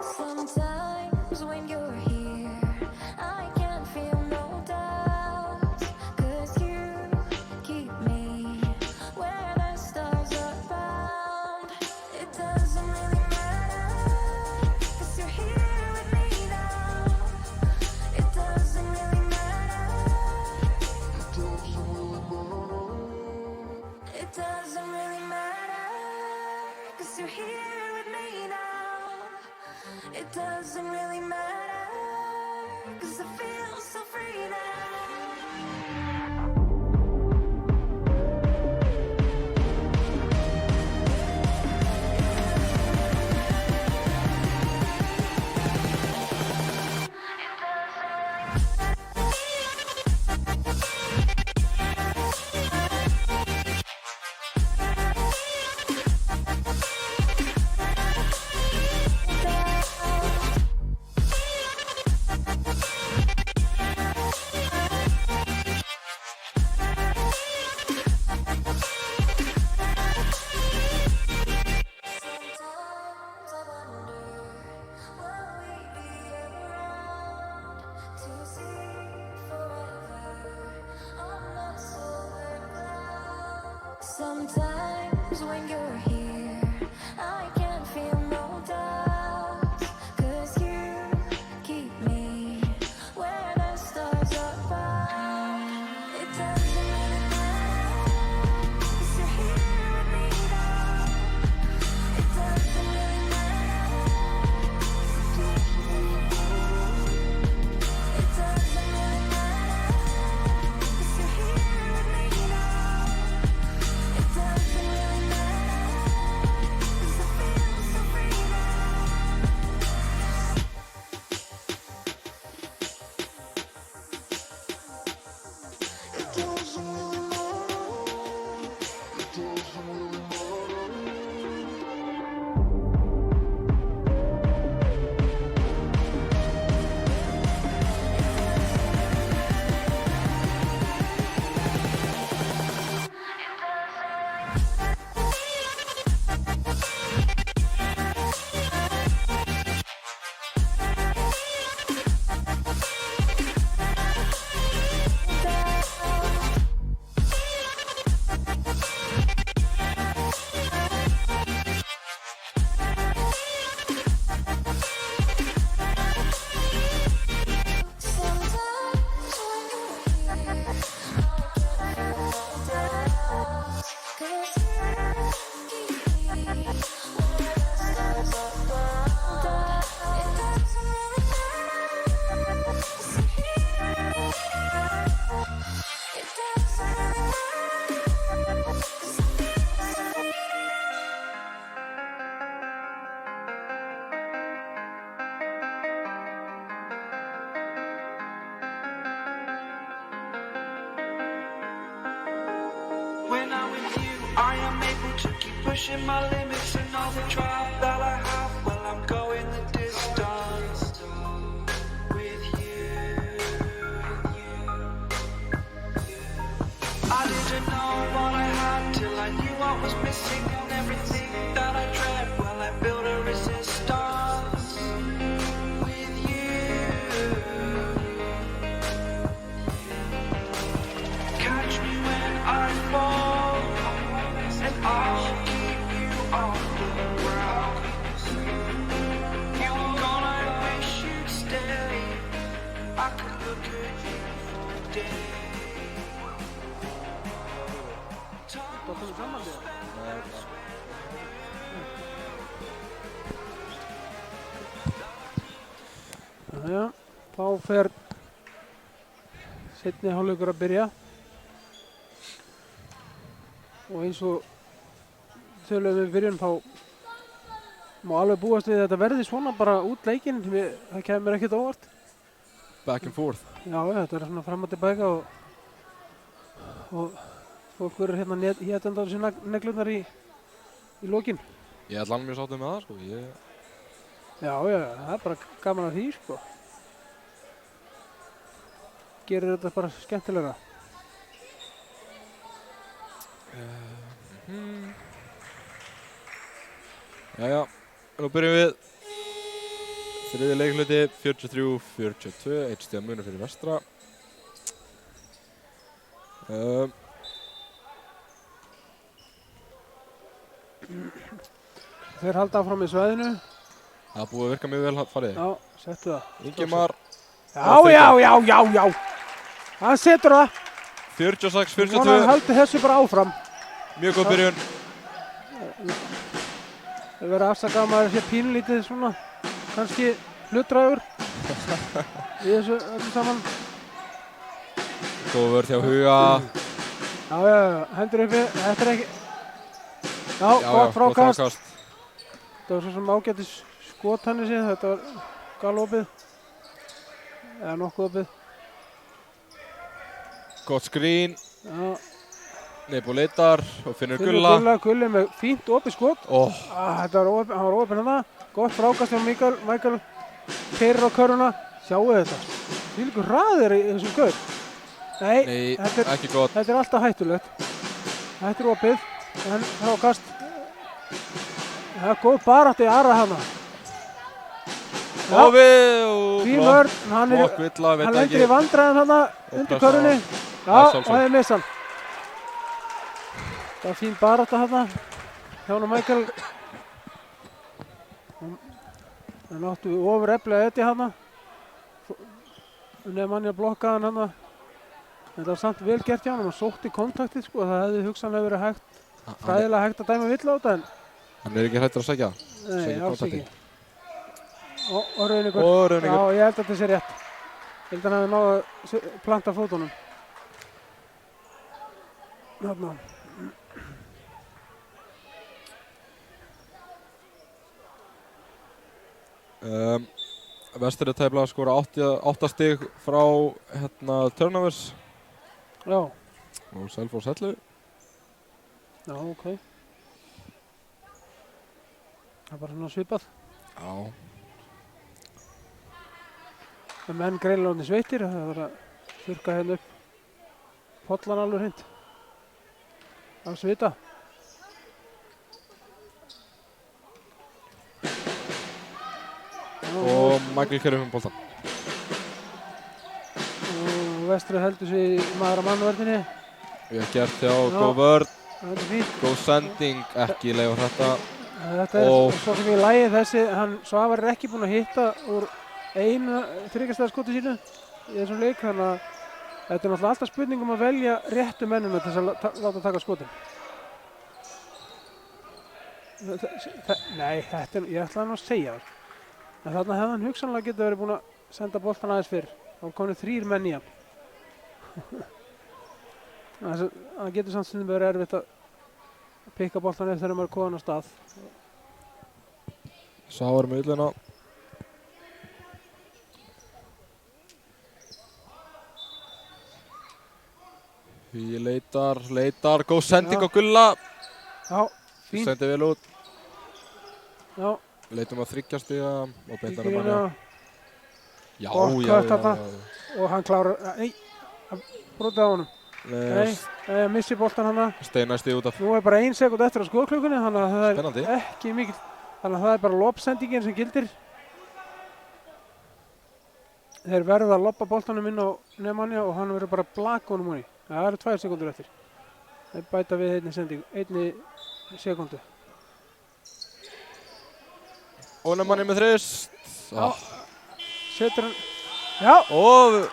Sometimes when you're here, I can feel no doubt. 'Cause you keep me where the stars are bound. It doesn't really matter, 'cause you're here with me now. It doesn't really matter. It doesn't really matter, 'cause you're here with me now. It doesn't really matter, 'cause I feel so free now. Sometimes I wonder, will we be around to see forever on a silver cloud? Sometimes when you're here, I can feel no doubt. 'Cause you keep me where the stars are bound. It doesn't really matter, 'cause you're here with me now. It doesn't really matter. It doesn't really matter, 'cause you're here with me now. It doesn't really matter, 'cause I feel so free now. It doesn't really matter. It doesn't really Sometimes when you're here, I can feel no doubt. 'Cause you keep me where the stars are bound. It doesn't really matter, 'cause you're here with me now. It doesn't really matter, 'cause I feel so free now. When I'm with you, I am able to keep pushing my limits and all the drive that I have. Well, I'm going the distance with you. I didn't know what I had till I knew what was missing and everything that I dread. Well, I built a resistance with you. Catch me when I fall, and I'll keep you on the ground. You were gone, I wish you'd stay. I could look at you for days. Tókum við saman þér? Jæja, þá fer seinni hálfleikur að byrja og eins og töluðum við byrjun þá má alveg búast við að þetta verði svona bara út leikinn, það kemur mér ekkert á óvart. Back and forth. Já, þetta er svona fram og tilbaka og fólk verður hérna hétenda á þessu neglurnar í lokin. Ég ætla hann mjög sáttur með það, sko. Já, það er bara gaman að því, sko. Gerir þetta bara skemmtilega. Jæja, nú byrjum við Þriði leikluti 43-42, 1 stiga munur fyrir vestra. Þeir halda áfram í svæðinu. Það búið að virka mjög vel farið. Já, settu það. Ingimar Já. Hann setur það. 46-42. Hann haldi þessu bara áfram. Mjög góð byrjun. Það verður afsakað að maður sé pínlítið svona, kannski hlutdrægur í þessu öllu saman. Góð vörð hjá Huga. Já, hendur uppi, þetta er ekki... Já, gott frákast. Þetta var svo sem ágætis skot henni séð, þetta var galopið. Eða nokkuð opið. Gott skrín. Já. Neibu leitar og finnur Gulla. Gulli með fínt opið skot. Þetta var opið, hann var opið hérna. Gott frákast hjá Michael. Keirir á körfuna. Sjáu þetta. Þvílíkur hraðir í þessum gaur. Nei, ekki gott. Þetta er alltaf hættulegt. Þetta er opið. En frákast. Það er góð barátta í Ara hana. Fín vörn. Hann lendir í vandræðum hana undir körfunni. Já, og það er missan. Það var fín barátta hana. Hjá hann og Michael. Það náttu ofur eflega þetta hana. Nemanja blokkaði hana. Þetta var samt vel gert hjá hann. Hann sótti kontaktið sko. Það hefði hugsanlega verið hægt. Fræðilega hægt að dæma vill á þetta en... Hann er ekki hættur að segja. Nei, alls ekki. Og Rauningur. Já, ég held að þetta sé rétt. Ég held að hann hefði náð að planta fótunum. Þarna. Vestur er tæplega að skora 8 stig frá turnovers. Já. Og Selfoss 11. Já, ok. Það er bara svona svipað. Já. Það menn greinilega orðnir sveittir. Það var að þurrka hérna upp pollan alveg hreint. Af svita. Og Michael keyrir boltan. Og Vestri heldur sig í maður að mannverðinni. Ég hef gert hjá góð vörn. Það er fínt. Góð sending, ekki leiður þetta. Þetta er svo sem í lagi þessi, Svavar er ekki búinn að hitta úr einu þriggjarstæðarskoti sínu í þessum leik, þannig að þetta er náttúrulega alltaf spurning um að velja réttu mennina til þess að láta taka skotin. Nei, þetta er, ég ætlaði nú að segja það. En þarna hefði hann hugsanlega getið verið búinn að senda boltan aðeins fyrr. Þá komið 3 menn í hann. Það getur samt stundum verið erfitt að pikka boltan upp þegar maður er kominn á stað. Svavar með ullina. Hugi leitar, góð sending á Gulla. Já, fínt. Sendi vel út. Já. Við leitum að 3 stiga og beintar að manna. Já. Og hann klárar, nei, hann brotið á honum. Nei, missi boltan hana. Steina stig út af. Nú er bara 1 sekúnd eftir á skotklukkunni, þannig að það er Spennandi. ekki mikil. Þannig að það er bara lopsendingin sem gildir. Þeir verða að loppa boltanum inn á Nemanja og hann verður bara að blaka honum honi. Það eru 2 sekúndur eftir. Þeir bæta við einni sekúndu. Og Nemanja með þrist. Setur hann. Já. Og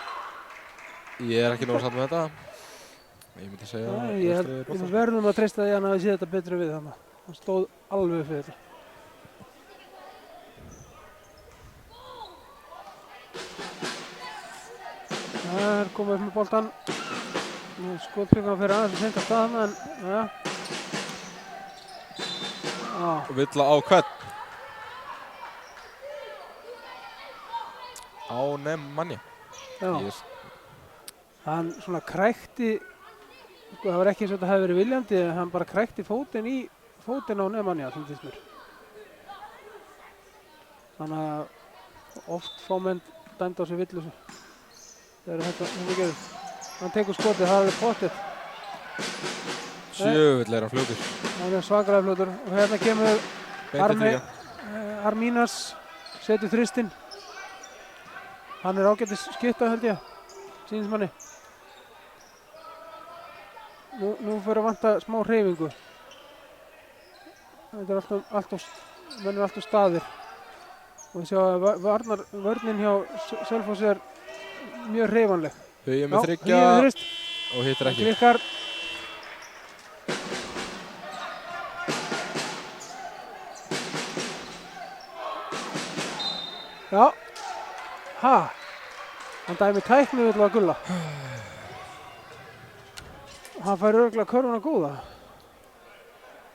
ég er ekki nógu satt með þetta. Ég myndi að segja Við verðum að treysta því að hann hafi séð þetta betur við þannig. Hann stóð alveg fyrir þetta. Það er komið upp með boltan. Skotklukkan fyrir aðeins að senka staðna en ja. Villa á hvern? Á Nemanja. Já. Hann svona krækti, sko það var ekki eins og þetta hefði verið viljandi, hann bara krækti fótinn á Nemanja, sem þess mér. Þannig að oft fá menn dæmd á sig villu. Þegar þetta gerði. Hann tekur skotið, það er alveg pottið. Sjöfull er hann fljótur. Hann er svakalega fljótur og hérna kemur Armínas, setur þristinn. Hann er ágætis skytta held ég, sýnist manni. Nú fyrir að vanta smá hreyfingu. Þetta er menn er alltaf staðir. Og sjá að vörnin hjá Selfoss er mjög hreyfanleg. Hugi með þriggja Hugi með þrist. og hittir ekki. Klikkar. Já. Ha. Hann dæmi tækni vill að gulla. Hann fær örugglega körfuna góða.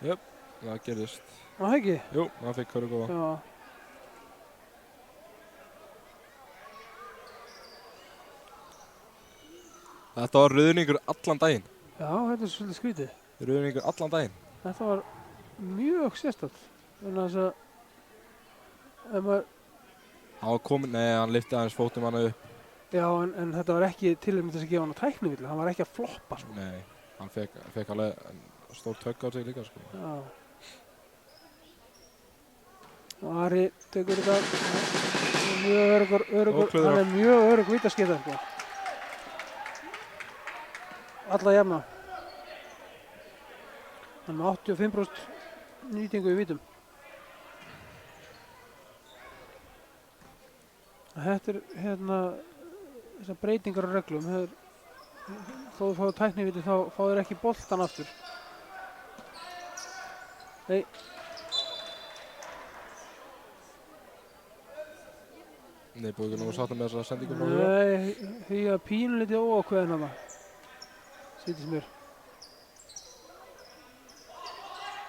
Jöp, það gerðist. Var það ekki? Jú, það fikk hverju góða. Já. Þetta var ruðningur allan daginn. Já, þetta er svolítið skrítið. Ruðningur allan daginn. Þetta var mjög sérstætt. Þannig að þess að ef maður, Hann var komin, nei, hann lyfti aðeins fótum hana upp. já, en þetta var ekki tilefni til þess að gefa hann tæknivillu. Hann var ekki að floppa, sko. Nei, hann fekk alveg stórt högg á sig líka, sko. Já. Og Ari tekur þetta mjög örugur, Og klúðrar. hann er mjög örugg vítaskeyta, sko. Alla jafna. Hann er með 85% nýtingu í vítum. Þetta er hérna þessar breytingar á reglum. Þó þú fáið tæknivíti þá fáið ekki boltan aftur. Nei. Nei, búið ekki nú að sátta með þessa sendingu frá Huga. Nei, því að pínlítið óákveðin hana. Sýtist mér.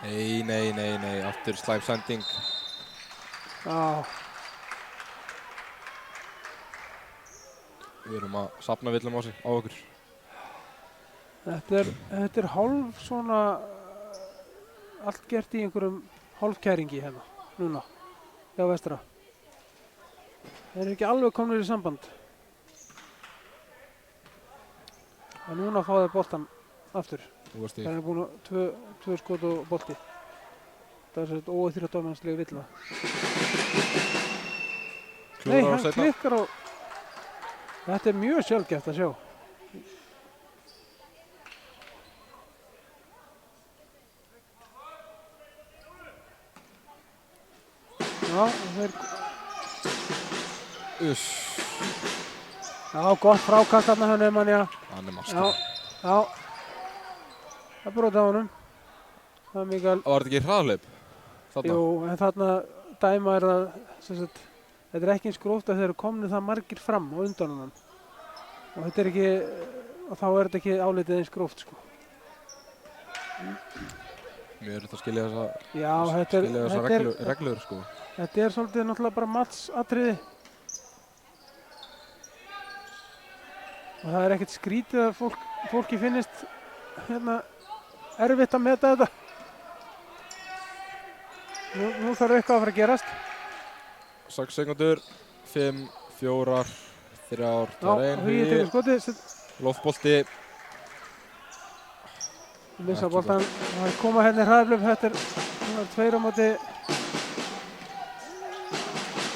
Nei, aftur slæm sending. Já. Við erum að safna villum á sig, á okkur. Þetta er hálf svona allt gert í einhverjum hálfkæringi hérna, núna, hjá Vestra. Þeir eru ekki alveg komnir í samband. En núna fá þeir boltan aftur. Þú varst í. Það er búin að tvö skot og bolti. Það er svona óþýra villa. Nei, Klúðrar á hann seinna. klikkar á. Þetta er mjög sjálfgeft að sjá. Já, þeir, Uss, já, gott frákast þarna hjá Nemanja. hann er Já, maskar. já. Það er brotið á honum. Það er Mikael. Var þetta ekki hraðhlaup? Þarna? Jú, en þarna dæma er það, sem sagt, þetta er ekki eins gróft að þeir eru komnir það margir fram og undan honum. Og þetta er ekki, og þá er þetta ekki álitið eins gróft, sko. Mér er þetta að skilja þessa, Já, þetta reglur, sko. þetta er svolítið náttúrulega bara matsatriði. Og það er ekkert skrítið að fólki finnist hérna erfitt að meta þetta. Nú þarf eitthvað að fara að gerast. 6 sekundur, 5, 4, 3, 2, 1, Hugi tekur skotið. loftbolti. Missa boltan. Það er koma hérna í hraðflöf. Þetta er 2 á móti.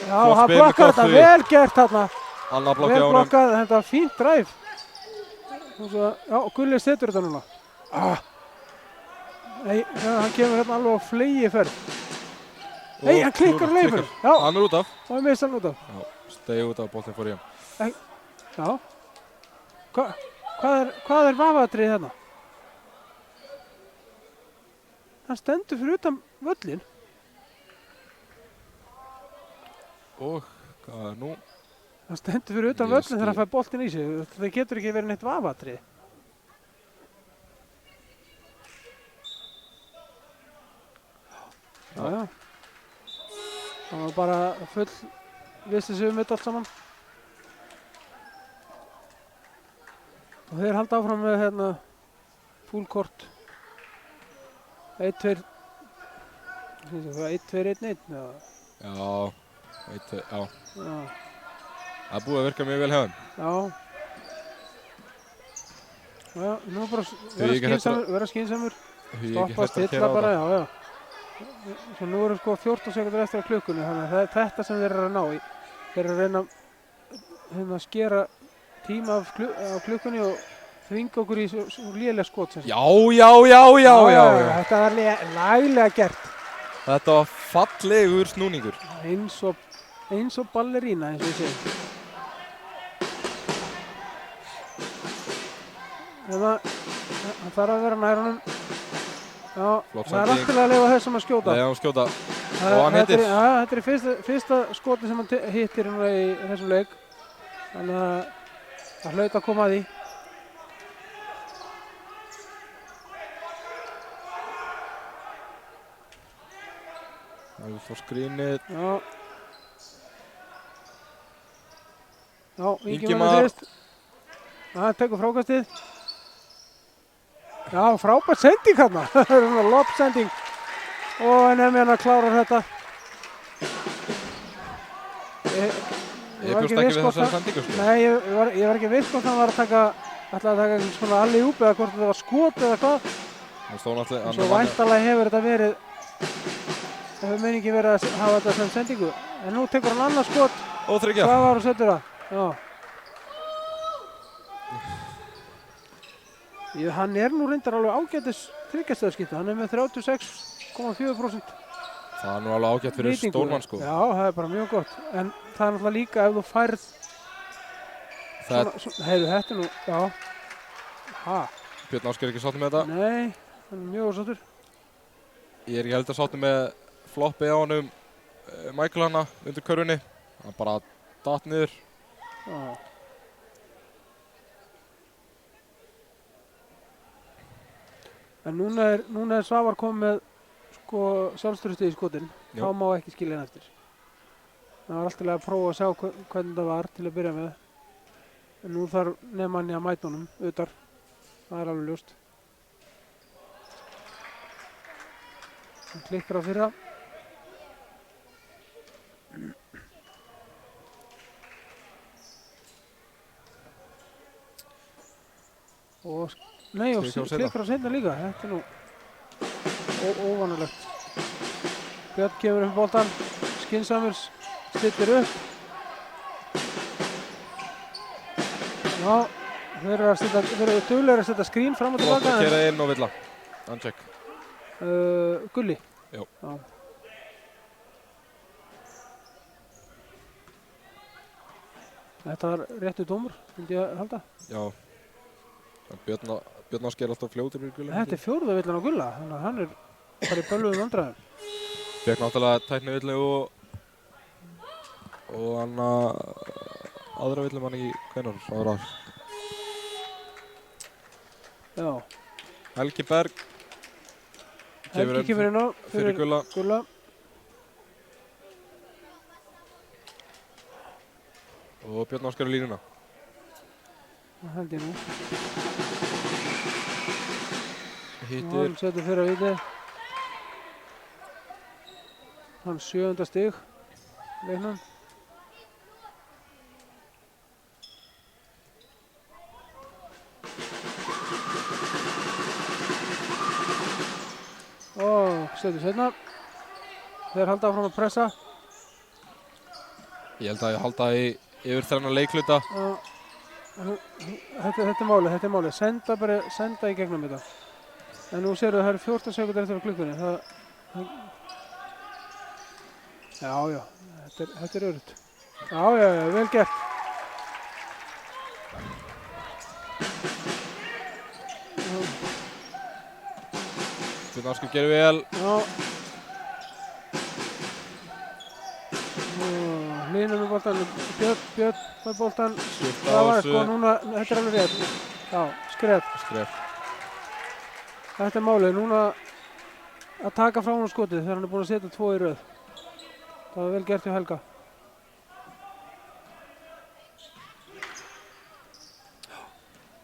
Já, Flott hann spil með blokkar þetta. Koffi. Vel gert þarna. Annar blokki á Vel honum. blokkað. Þetta var fínt dræf. Já, Gulli setur þetta núna. Nei, hann kemur hérna alveg á flegi ferð. Nei, hann klikkar á leifur. Já, Hann er út af. og hann missa hann út af. Já, steig út af, boltinn fór í hann. Já. Hvað er vafaðatriðið hérna? Hann stendur fyrir utan völlin. Og hvað er nú? Hann stendur fyrir utan Ég völlin skil. þegar hann fær boltinn í sig. Það getur ekki verið neitt vafaðatrið. Já. Það var bara full vissi sig þetta allt saman. Og þeir halda áfram með hérna full court. 1-2 1-2-1-1 Já, 1, 2, já. Já, Það er búið að virka mjög vel hjá þeim. já. Já, nú bara Hugi ekki hræddur vera skynsamur. Hugi ekki Stoppa, hræddur að stilla keyra á bara, þetta. já. Svo nú eru sko 14 sekundur eftir að klukkunni, þannig að það er þetta sem þeir eru að ná í. Þeir eru að reyna að hérna skera tíma af klukkunni og þvinga okkur í svo lélega skot sem sagt. Já. Þetta var laglega gert. Þetta var fallegur snúningur. Eins og ballerína eins og ég segi. Það þarf að vera nær honum. Já, Flott það er sending. alltaf að leifa þessum að skjóta. Nei, hann skjóta. Það- Og hann þetta hittir. Þetta er fyrsta skoti sem hann hittir núna í þessum leik. Þannig að það hlaut að koma að því. Það er fór skrínið. Já. Já, Ingimar. Ingimar fyrst. Það tekur frákastið. Já, frábært sending hérna. Það er svona lobbsending. Og Nemian klárar þetta. Ég var bjóst ekki ekki viss við hvort þessari það- sendingu, sko. Nei, ég var ekki viss hvort hann var að taka einhvern svona alley-oop eða hvort þetta var skot eða hvað. Það stóð náttúrulega... En svo væntanlega hefur þetta verið, hefur meiningi verið að hafa þetta sem sendingu. En nú tekur hann annað skot. Og þryggja. Hvað var og setur það? Já. Hann er nú reyndar alveg ágætis þryggjastöðskipta. Hann er með 36,4% Það er nú alveg ágætt fyrir nýtingu. stórmann, sko. Já, það er bara mjög gott. En það er náttúrulega líka ef þú færð Það heiðu, þetta er nú, já. Ha, Björn Ásgeir er ekki sáttur með þetta. nei, hann er mjög ósáttur. Ég er ekki heldur sáttur með floppið á honum Michael hana undir körfunni. Hann bara datt niður. Já. En núna er Svavar komið með sko sjálfstörustið í skotin. Já. Þá má ekki skilja hann eftir. Það var alltaf að prófa að sjá hvernig það var til að byrja með. En nú þarf nefnmanni að mæta honum utar. Það er alveg ljóst. Hann klikkar á fyrra. Og nei, og Klikkar á seinna. klikkar á seinna líka. Þetta er nú óvanalegt. Björn kemur upp boltan, skynsamur, stillir upp. Já, þeir eru duglegir að setja skrín fram og Flott tilbaka. að kera inn og villa. Uncheck. Gulli. Já. Já. Þetta var réttu dómur, myndi ég að halda. Já. Björn Ásgeir er alltaf fljótur fyrir gulli. Þetta er fjórða villan á Gulla, þannig að hann er bara í bölvuðum vandræðum. Fekk náttúrulega tækni villi og hann aðra villi mann ekki hvenær ára. Já, Helgi Berg. Helgi kemur inn á fyrir Gulla. Gulla. Og Björn Ásgeir á línuna. Það held ég nú. Hittir. Hann setur fyrir að viti. Hann 7. stig leiknum. Og setur setna. Þeir halda áfram að pressa. Ég held að ég halda yfir þennan leikluta. Þetta er málið. Senda í gegnum þetta. En nú sérðu það eru 14 sekúndur eftir á klukkunni. Já, þetta er örugt. Já, vel gert. Björn Ásgeir gerir vel. Já. Línum með boltan, Björn með boltan. Skipta á Það var þessu. sko núna, þetta er alveg rétt. Já, skref. Skref. Þetta er málið, núna að taka frá honum skotið þegar hann er búinn að setja 2 í röð. Það var vel gert hjá Helga.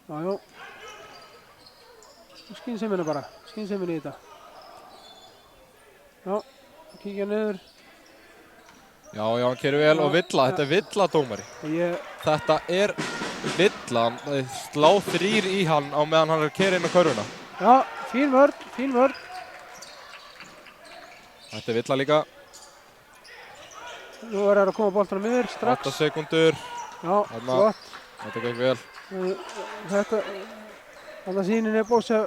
Já. Skynsemina bara, skynsemina í þetta. Já, kíkja niður. Já, hann kerir vel og villa. Þetta er villa dómari. Þetta er villa. Slá 3 í hann á meðan hann er að kera inn á körfuna. Já, fín vörn. Þetta er villa líka. Nú er það að koma boltanum yfir strax. 8 sekúndur. Já, Þarna. gott. Þetta gekk vel. Þetta sýnir Nebósa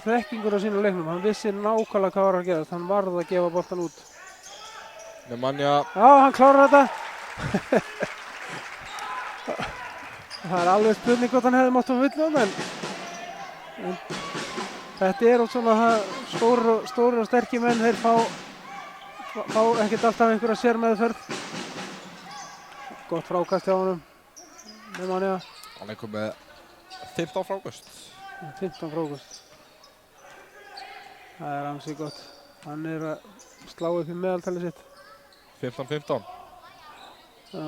þekkingur á sínu leiknum. Hann vissi nákvæmlega hvað var að gerast. Hann varð að gefa boltan út. Nemanja, Já, hann klárar þetta. Það er alveg spurning hvort hann hefði mátt um villu en þetta er oft svona stórir og sterkir menn, þeir fá ekkert alltaf einhverja sérmeðferð. Gott frákast hjá honum. Nemanja, hann er komið 15 frákast. 15 frákast. Það er ansið gott. Hann er að slá upp í meðaltalið sitt. 15-15. Já.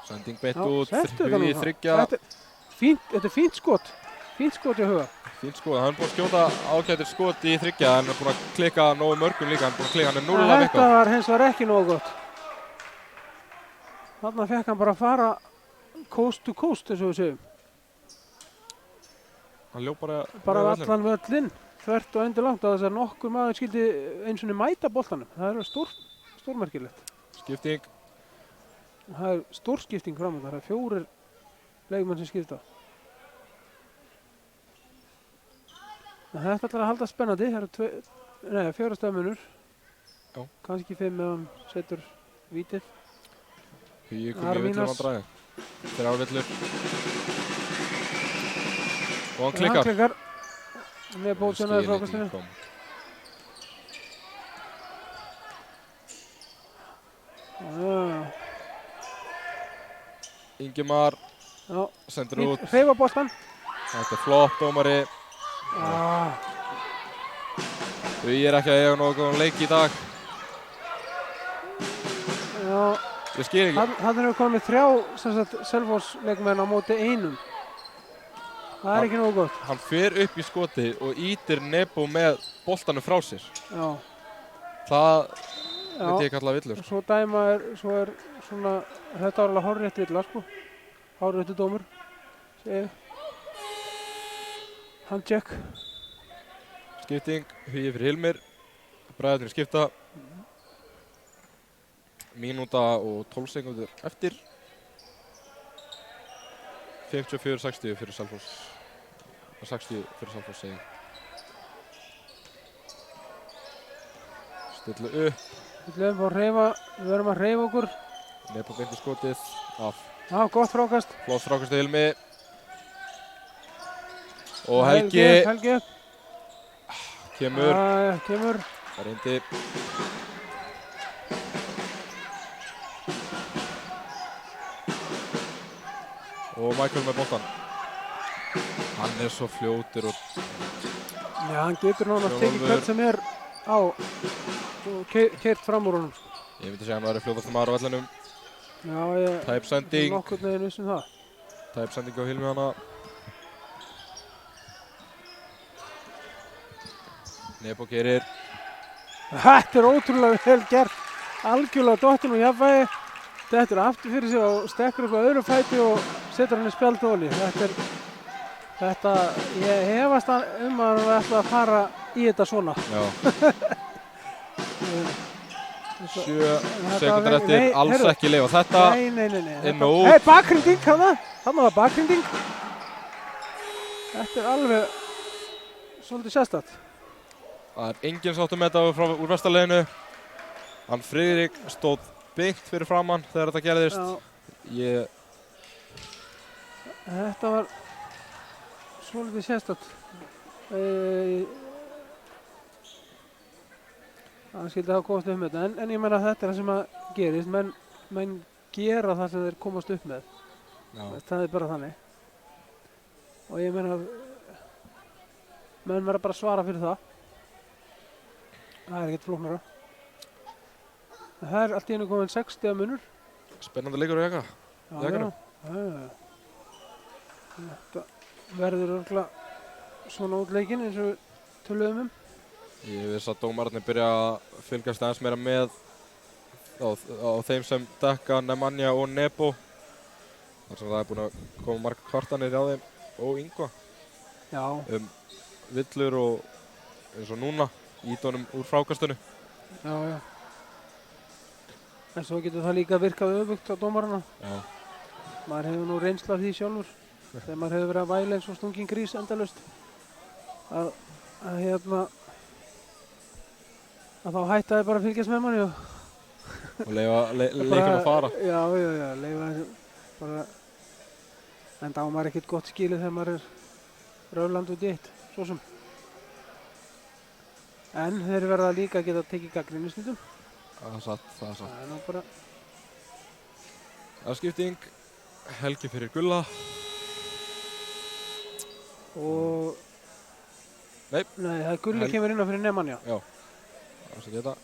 Sending beitt Já, út, settu þetta Hugi nú. þriggja. Þetta er fínt skot. Fínt skot hjá Huga. Fínt skot, hann er búinn að skjóta ágætir skot í þriggja, hann er búinn að klikka nógu mörgum líka, hann er búinn að klikka, hann er 0 af Þetta eitthvað. var hins vegar ekki nógu gott. Þarna fekk hann bara að fara coast to coast, eins og við segjum. Hann ljóp bara Bara með allan völlinn, þvert og endur langt á þess að nokkur maður skildi eins og mæta boltanum. Það er stórmerkilegt. Skipting, Það er stórskipting fram það er 4 leikmenn sem skipta. En þetta ætlar að halda spennandi. Það eru 4 stöðmunur. Já. Kannski 5 ef hann setur vítið. Hugi kom í villur Arminas. vandræði. 3 villur. Og hann Hann klikkar. klikkar. Nebósa næður frákastinu. kom. Já. Ingimar Já. sendur út. Hreyfa boltan. Þetta er flott dómari. Ah. Hugi er ekki að eiga nógu góðan leik í dag. Já. Ég skil ekki. Hann hefur komið 3 Selfoss leikmenn á móti 1. Það er ekki nógu gott. Hann fer upp í skoti og ítir Nebo með boltanum frá sér. Já. Það Já. myndi ég kalla villur. Svo svo er svona, þetta var alveg hárrétt villa, sko. Hárréttu dómur, segi ég. Handcheck. Skipting, Hugi fyrir Hilmir. Bræðarnir skipta. Mínúta og 12 sekundur eftir. 54-60 fyrir Selfoss. 60 fyrir Selfoss segi ég. Stillu upp. Við verðum að hreyfa okkur. Nebo beint í skotið. Af. Já, gott frákast. Flott frákast til Hilmi. Og Helgi Helgi upp. kemur. Kemur. Það reyndi. Og Michael með boltan. Hann er svo fljótur og Já, hann getur nánast tekið Sjálfur. hvern sem er á og keyrt fram úr honum, sko. ég myndi segja hann væri fljótast maður á vellinum. Já, ég Tæp sending. nokkurn veginn vissum það. Tæp sending á Hilmi hana. Nebo gerir. Þetta er ótrúlega vel gert. Algjörlega dottinn og jafnvægi. Þetta er aftur fyrir sig og stekkur upp á öðru fæti og setur hann í spjaldóli. Ég hefast að hann ætla að fara í þetta svona. Já. 7 Þetta sekundar var- eftir. nei, Alls heyrðu. ekki leifa þetta. Nei. Inn og út. Hei, bakhrinding þarna. Þarna var bakhrinding. Þetta er alveg svolítið sérstætt. Það er enginn sáttum með þetta úr vestarleginu. Hann Friðrik stóð beint fyrir framann þegar þetta gerðist. Já, þetta var svolítið sérstætt. Það skildi hafa komast upp með þetta, en ég meina að þetta er það sem að gerist. Menn gera það sem þeir komast upp með. Já. Það er bara þannig. Og ég meina að menn verða bara að svara fyrir það. Það er ekkert flóknara. Það er allt í einu komin 60 munur. Spennandi leikur á jaka. Jakanum. Já. Þetta verður örugglega svona út leikinn eins og við töluðum um. Ég viss að dómararnir byrja að fylgjast aðeins meira með á þeim sem dekka Nemanja og Nebo. Þar sem það er búin að koma margar kvartanir á þeim og Ingva Já, villur og eins og núna ídónum úr frákastunni. já. En svo getur það líka virkað öfugt á dómarana. Já. maður hefur nú reynslu af því sjálfur þegar maður hefur verið að væla eins og stungin grís endalaust að þá hætta þið bara að fylgjast með manni Og leifa leikinn að fara. Já, leifa þessu bara en þá maður ekkert gott skilið þegar maður er röfland út í eitt, svo sem en þeir verða líka að geta tekið gagnrýni stundum. Það er satt. Það er nú bara Afskipting, Helgi fyrir Gulla. og Nei. það er Gulli kemur inn á fyrir Nemanja. Já, það er þetta.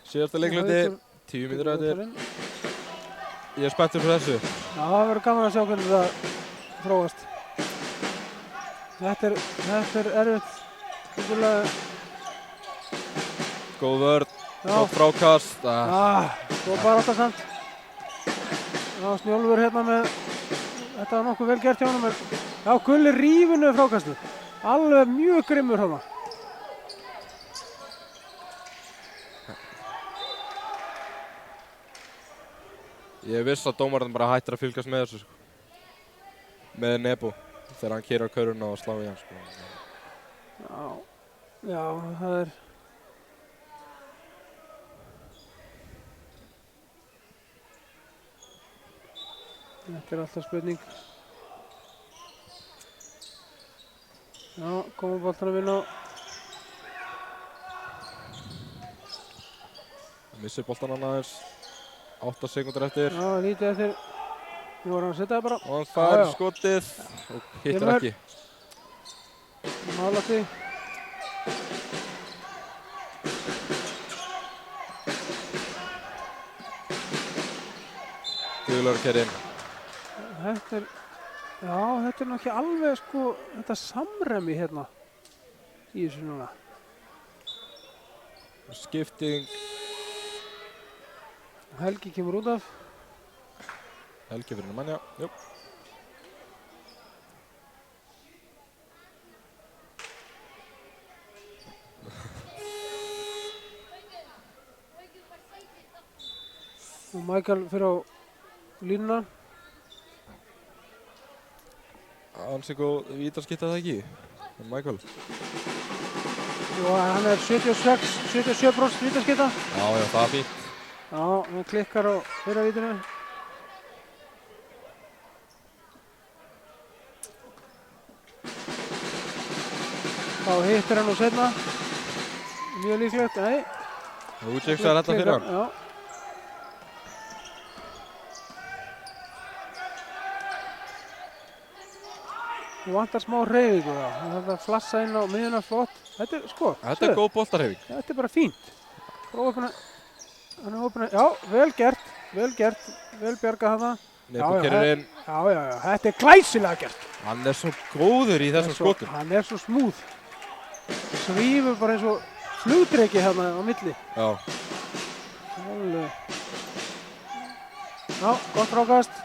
Síðasta leikluti, 10 mínútur eftir. Ég er spenntur fyrir þessu. Já, það verður gaman að sjá hvernig það þróast. Þetta er erfitt. Gullilega, Góð vörn, já, gott frákast. svo bara þetta samt. Já, Snjólfur hérna með, þetta var nokkuð vel gert hjá honum. Já, Gulli rífur niður frákastið. Alveg mjög grimmur hérna. Ég viss að dómarinn bara hættir að fylgjast með þessu, sko. Með Nebo, þegar hann keyrir á köruna og slá í hann, sko. Já, það er þetta er alltaf spurning. Já, koma boltanum inn á. Missir boltan hann aðeins, 8 sekúndur eftir. Já, lítið eftir. Nú var hann að setja það bara. Og hann fær Já. skotið og hittir Kemur. ekki. Mála því. Guðlaugur keyrir inn. Þetta er nú ekki alveg sko, þetta samræmi hérna í þessu núna. Skipting, Helgi kemur út af. Helgi fyrir Nemanja. Jú. Og Michael fyrir á línuna. Ansi góð vítaskipta það ekki, Michael. Og hann er 77% vítaskipta. Já, það er fínt. Já, hann klikkar á fyrra vítinu. Þá hittir hann nú seinna. Mjög líklegt, nei. Þú tjekksaði þetta fyrir hann. Já. Þú vantar smá hreyfingu þá. Það er flassa inn á miðjuna flott. Þetta er sko. Þetta er góð boltarhreyfing. Þetta er bara fínt. Prófa opna. Hann er opna. Já, vel gert. Vel gert. Vel bjargað hana. Nebo keyrir inn. Já. Þetta er glæsilega gert. Hann er svo góður í þessum skotum. Hann er svo smúð. Svífur bara eins og flugdreki hérna á milli. Já. Alveg. Já, gott frákast.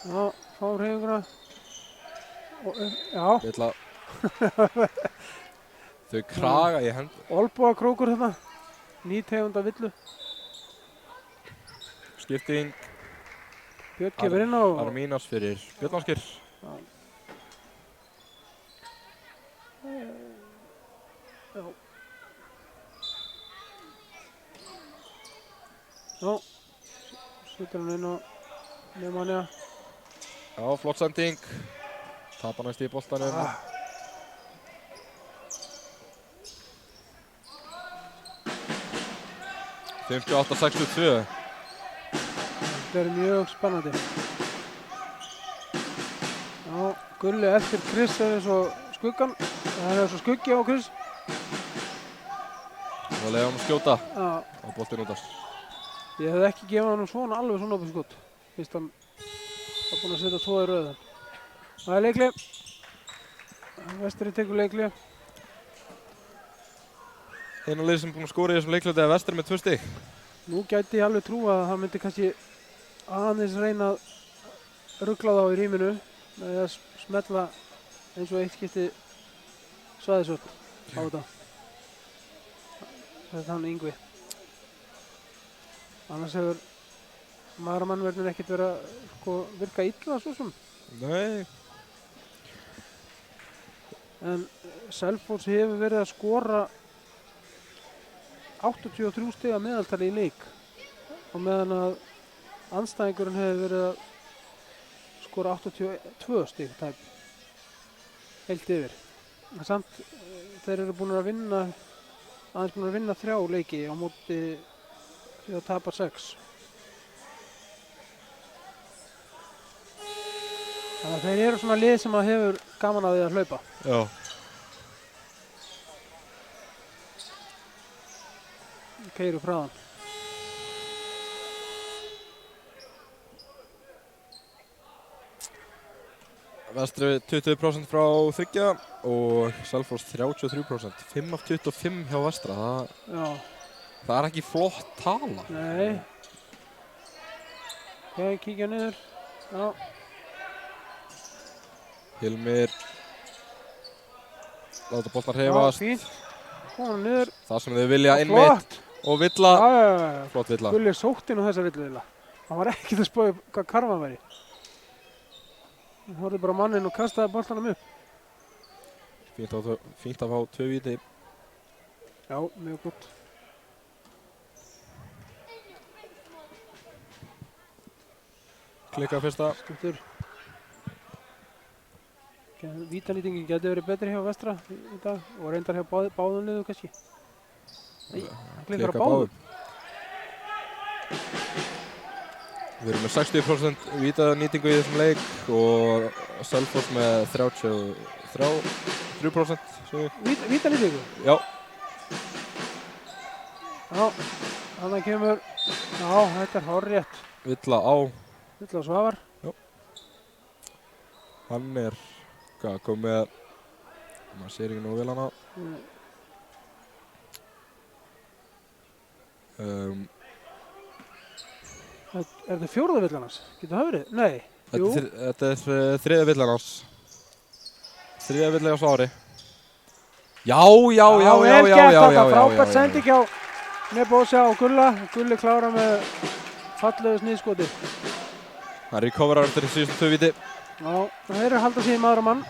Já, fá hreyfinguna. Já, Ég ætla Þau kraga í hendur. olnbogakrókur þarna. Ný tegund af villu. Skipting, Björn kemur inn á. Armínas fyrir Björn Ásgeir. Já. Já, setur hann inn á Nemanja. Já, flott sending. Tapar næst í boltanum. 58-62. Þetta er mjög spennandi. Já, Gulli eftir Chris er eins og skuggan. Það er eins og skuggi á Chris. Og leiða hann að skjóta Já, og boltinn út af. ég hefði ekki gefið hann svona alveg svona opið skot. Fyrst hann var búinn að setja 2 í röðan. Það er leikli. Vestri tekur leikli. Einu lið sem er búinn að skora í þessum leikluti er Vestri með 2 stig. Nú gæti ég alveg trúa að það myndi kannski aðeins reyna að rugla þá í rýminu. með að smetla eins og eitt skipti svæðisvörn á þetta. Þetta er hann Yngvi. Annars hefur maramannverðin ekkert verið að sko, virka illa svo sem. Nei. En Selfoss hefur verið að skora 83 stig að meðaltali í leik og meðan að andstæðingurinn hefur verið að skora 82 stig tæp heilt yfir. En samt þeir eru búin að vinna aðeins búin að vinna 3 leiki á móti því að tapa 6. Þannig að þeir eru svona lið sem að hefur gaman að því að hlaupa. Já. Keyru frá hann. Vestri 20% frá þriggja og Selfoss 33%. 5 af 25 hjá Vestra. Já. Það er ekki flott tala. Nei. Ok, kíkja niður. Já. Hilmir láta boltan Já, hreyfast. fínt. Koma niður. Það sem þau vilja Og einmitt. flott. Og Villa. Já. Flott Villa. Gulli sótt inn á þessa villuðila. Hann var ekkert að spója hvað karfan væri. Hann horfði bara á manninn og kastaði boltanum upp. Fínt að fá 2 víti. Já, mjög gott. Klikka fyrsta. Skiptur. Vítanýtingin getur verið betri hjá Vestra í dag og reyndar hjá báðum liðum kannski. Nei, hann klikkar á báðum. Við erum með 60% vítanýtingu í þessum leik og Selfoss með 33%. Vítanýtingu? Já. Já, þannig kemur, já, þetta er hárrétt. Villa á. Villa Svavar. Já. Hann er, hvað, kom með, maður sér ekki nú vel hana. Er þetta 4. villan hans? Getur það verið? Nei. Jú. Þetta er 3. villan hans. 3. villan á Svári. Já. Vel gert þetta, frábært sending hjá Nebósa og Gulla. Gulli klára með fallegu sniðskoti. Það recoverar eftir í síðustu 2 víti. Já, þeir eru að halda sig í maður og mann.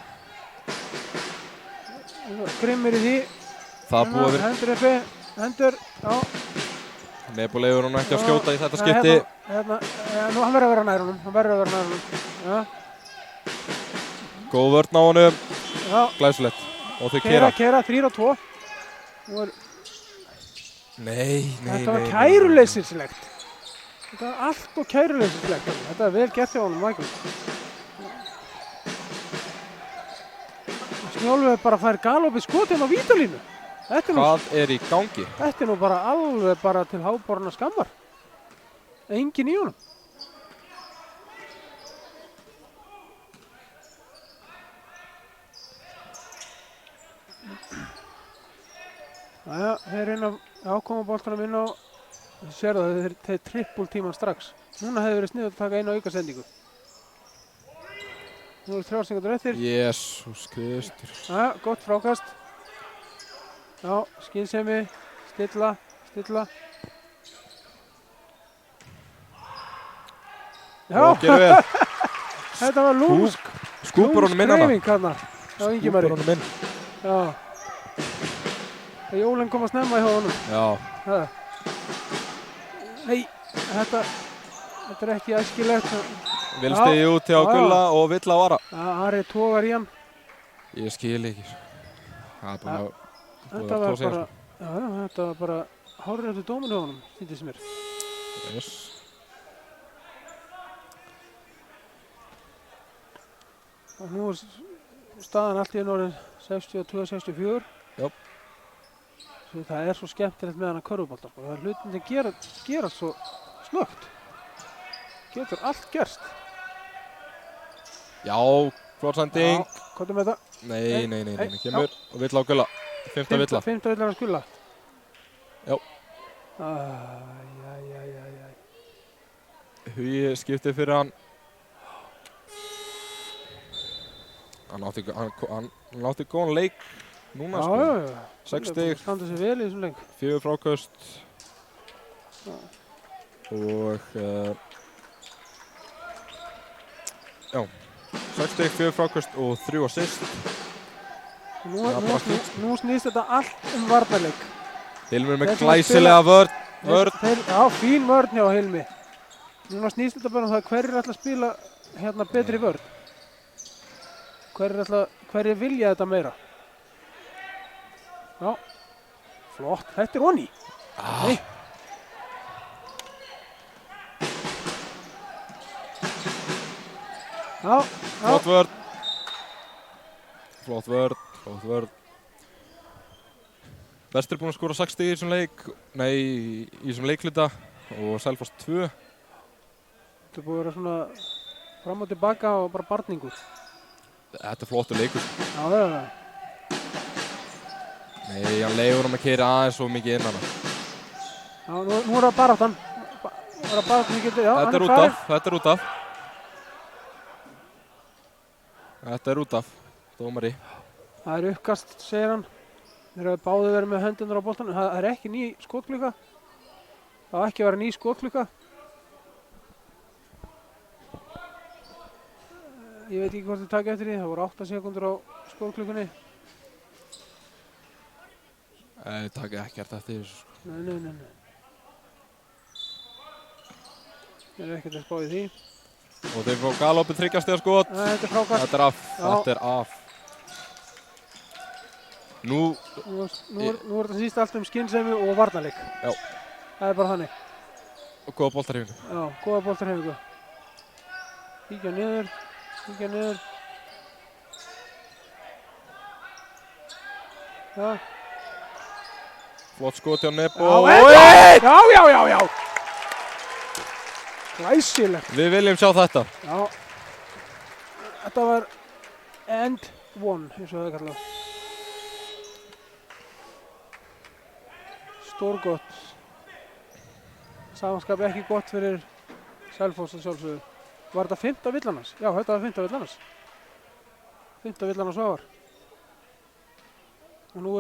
Grimmir í því. Það búið að vera. Hendur uppi, hendur, já. Nebó leifur hún ekki að skjóta í þetta skipti. Nú hann verður að vera nær honum, Já. Góð vörn á honum. Já. Glæsilegt. Og þau kera. Kera, 3-2. Nei. Þetta var kæruleysislegt. Þetta var allt og kæruleysislegt. Þetta er vel gert hjá honum, Michael. Snjólfur bara fær galopið skotið á vítalínu. Hvað er í gangi? Þetta er nú bara alveg bara til háborna skammar. Engin í honum. Jæja, þeir reyna ákomaboltanum inn á, þú sér það, þeir trippul tíman strax. Núna hefur verið sniðugt að taka einu aukasendingu. Nú eru 3 sekundur eftir. Jesús Kristur. Jæja, gott frákast. Já, skynsemi, stilla. Já, þetta var lúmsk. Skúpur honum inn hana. Lúmsk hreyfing hana. Já, Ingimari. Skúpur honum inn. Já. Jólinn kom að snemma hjá honum. Já. Nei, þetta er ekki æskilegt. Vel stegið út hjá Gulla og Villa vara. Ari tógar í hann. Ég skil ekki. Það er bara... Þetta var bara hárréttur dómur hjá honum, sýndist mér. Yes. Og nú er staðan allt í einu orðin 62-64. Já. Svo það er svo skemmtilegt með hann að körfubolta. Það er hlutin sem gera svo snöggt. Getur allt gerst. Já, flott sending. Hvað er með það? Nei. Kemur og Villa á Gulla. 5. Villa. 5. Villa að Gulla. Já. Æ. Hugi skiptið fyrir hann. Hann átti góðan leik núna, sko. já. 6 stig, Standa sér vel í þessum leik. 4 fráköst og já, 6 stig, 4 fráköst og 3 assist. Nú snýst þetta allt varnarleik. Hilmir með Þeir sem glæsilega vörn. Já, fín vörn hjá Hilmi. Núna snýst þetta bara um það hverjir ætla að spila hérna betri vörn. Hverjir vilja þetta meira. Já, flott, þetta er onni. Nei. Já. Flott vörn. Vestur er búinn að skora 6 stig í þessum leik. Nei, í þessum leikluta og Selfoss 2. Þetta er búið að vera svona fram og tilbaka og bara barningur. Þetta er flottur leikur. Já. Nei, hann leiður að keyra aðeins svo mikið inn hana. Já, nú er það baráttan. Þetta er út af. Dómari. Það er uppkast, segir hann. Þeir hafa báðir verið með höndunar á boltanum. Það er ekki ný skotklukka. Það á ekki að vera ný skotklukka. Ég veit ekki hvort þið taka eftir því. Það voru 8 sekúndur á skotklukkunni. Þið taka ekkert eftir þessu. Nei. Þeir eru ekkert að spá í því. Og þeir fá galopið 3 stiga skot. Þetta er frákast. Þetta er af. Nú er þetta síst allt skynsemi og varnarleik. Já. Það er bara þannig. Og góða boltarhefingu. Já, góða boltarhefingu. Kíkja niður. Já. Flott skot hjá Nebo. Já. Glæsilegt. Við viljum sjá þetta. Já. Þetta var end one, eins og það er kallað. Stórgott. Samanskap ekki gott fyrir Selfoss að sjálfsögðu. Var þetta 5. villan hans? Já, þetta var 5. villan hans. 5. villan hans Svavar. Og nú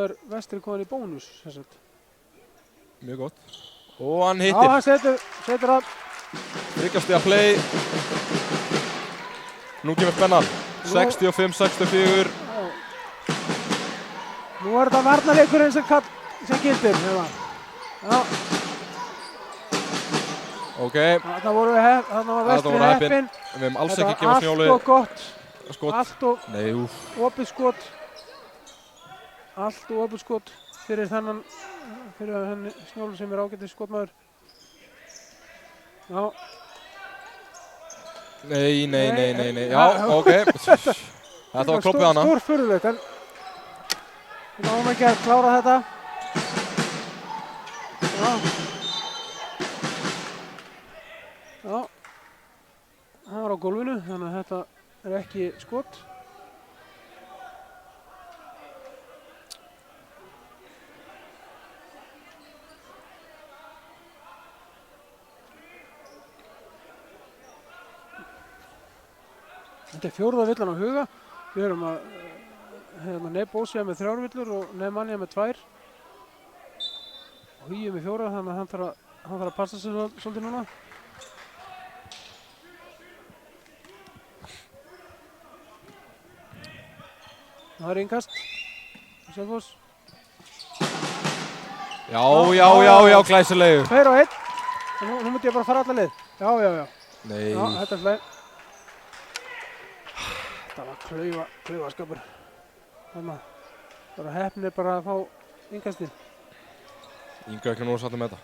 er Vestri komin í bónus, sem sagt. Mjög gott. Og hann hittir. Já, hann setur hann. 3 stiga play. Nú kemur spennan. 65-64. Nú er þetta varnarleikurinn sem gildir. Já. Ok. Þarna var Vestri heppinn. Við hefum alls ekki gefað Snjólu allt og gott. skot. Allt og Nei, opið skot. Allt og opið skot fyrir henni Snjólu sem er ágætis skotmaður. Já. Nei. Já, ok. Þetta var kloppið hana. Stórfurðulegt, en við náum ekki að klára þetta. Já. Það var á gólfinu, þannig að þetta er ekki skot. Þetta er 4. villan á Huga. Við erum að Nebósja með 3 villur og Nemanja með 2. Og Hugi með 4, þannig að hann þarf að passa sig svolítið núna. Það er innkast. Selfoss. Já, glæsilegur. 2-1. Nú myndi ég bara fara alla leið. Já. Nei. Já, þetta er fleið. Þetta var klaufaskapur. Þannig að bara heppnir bara að fá innkastið. Inga ekki nú að sattu með þetta.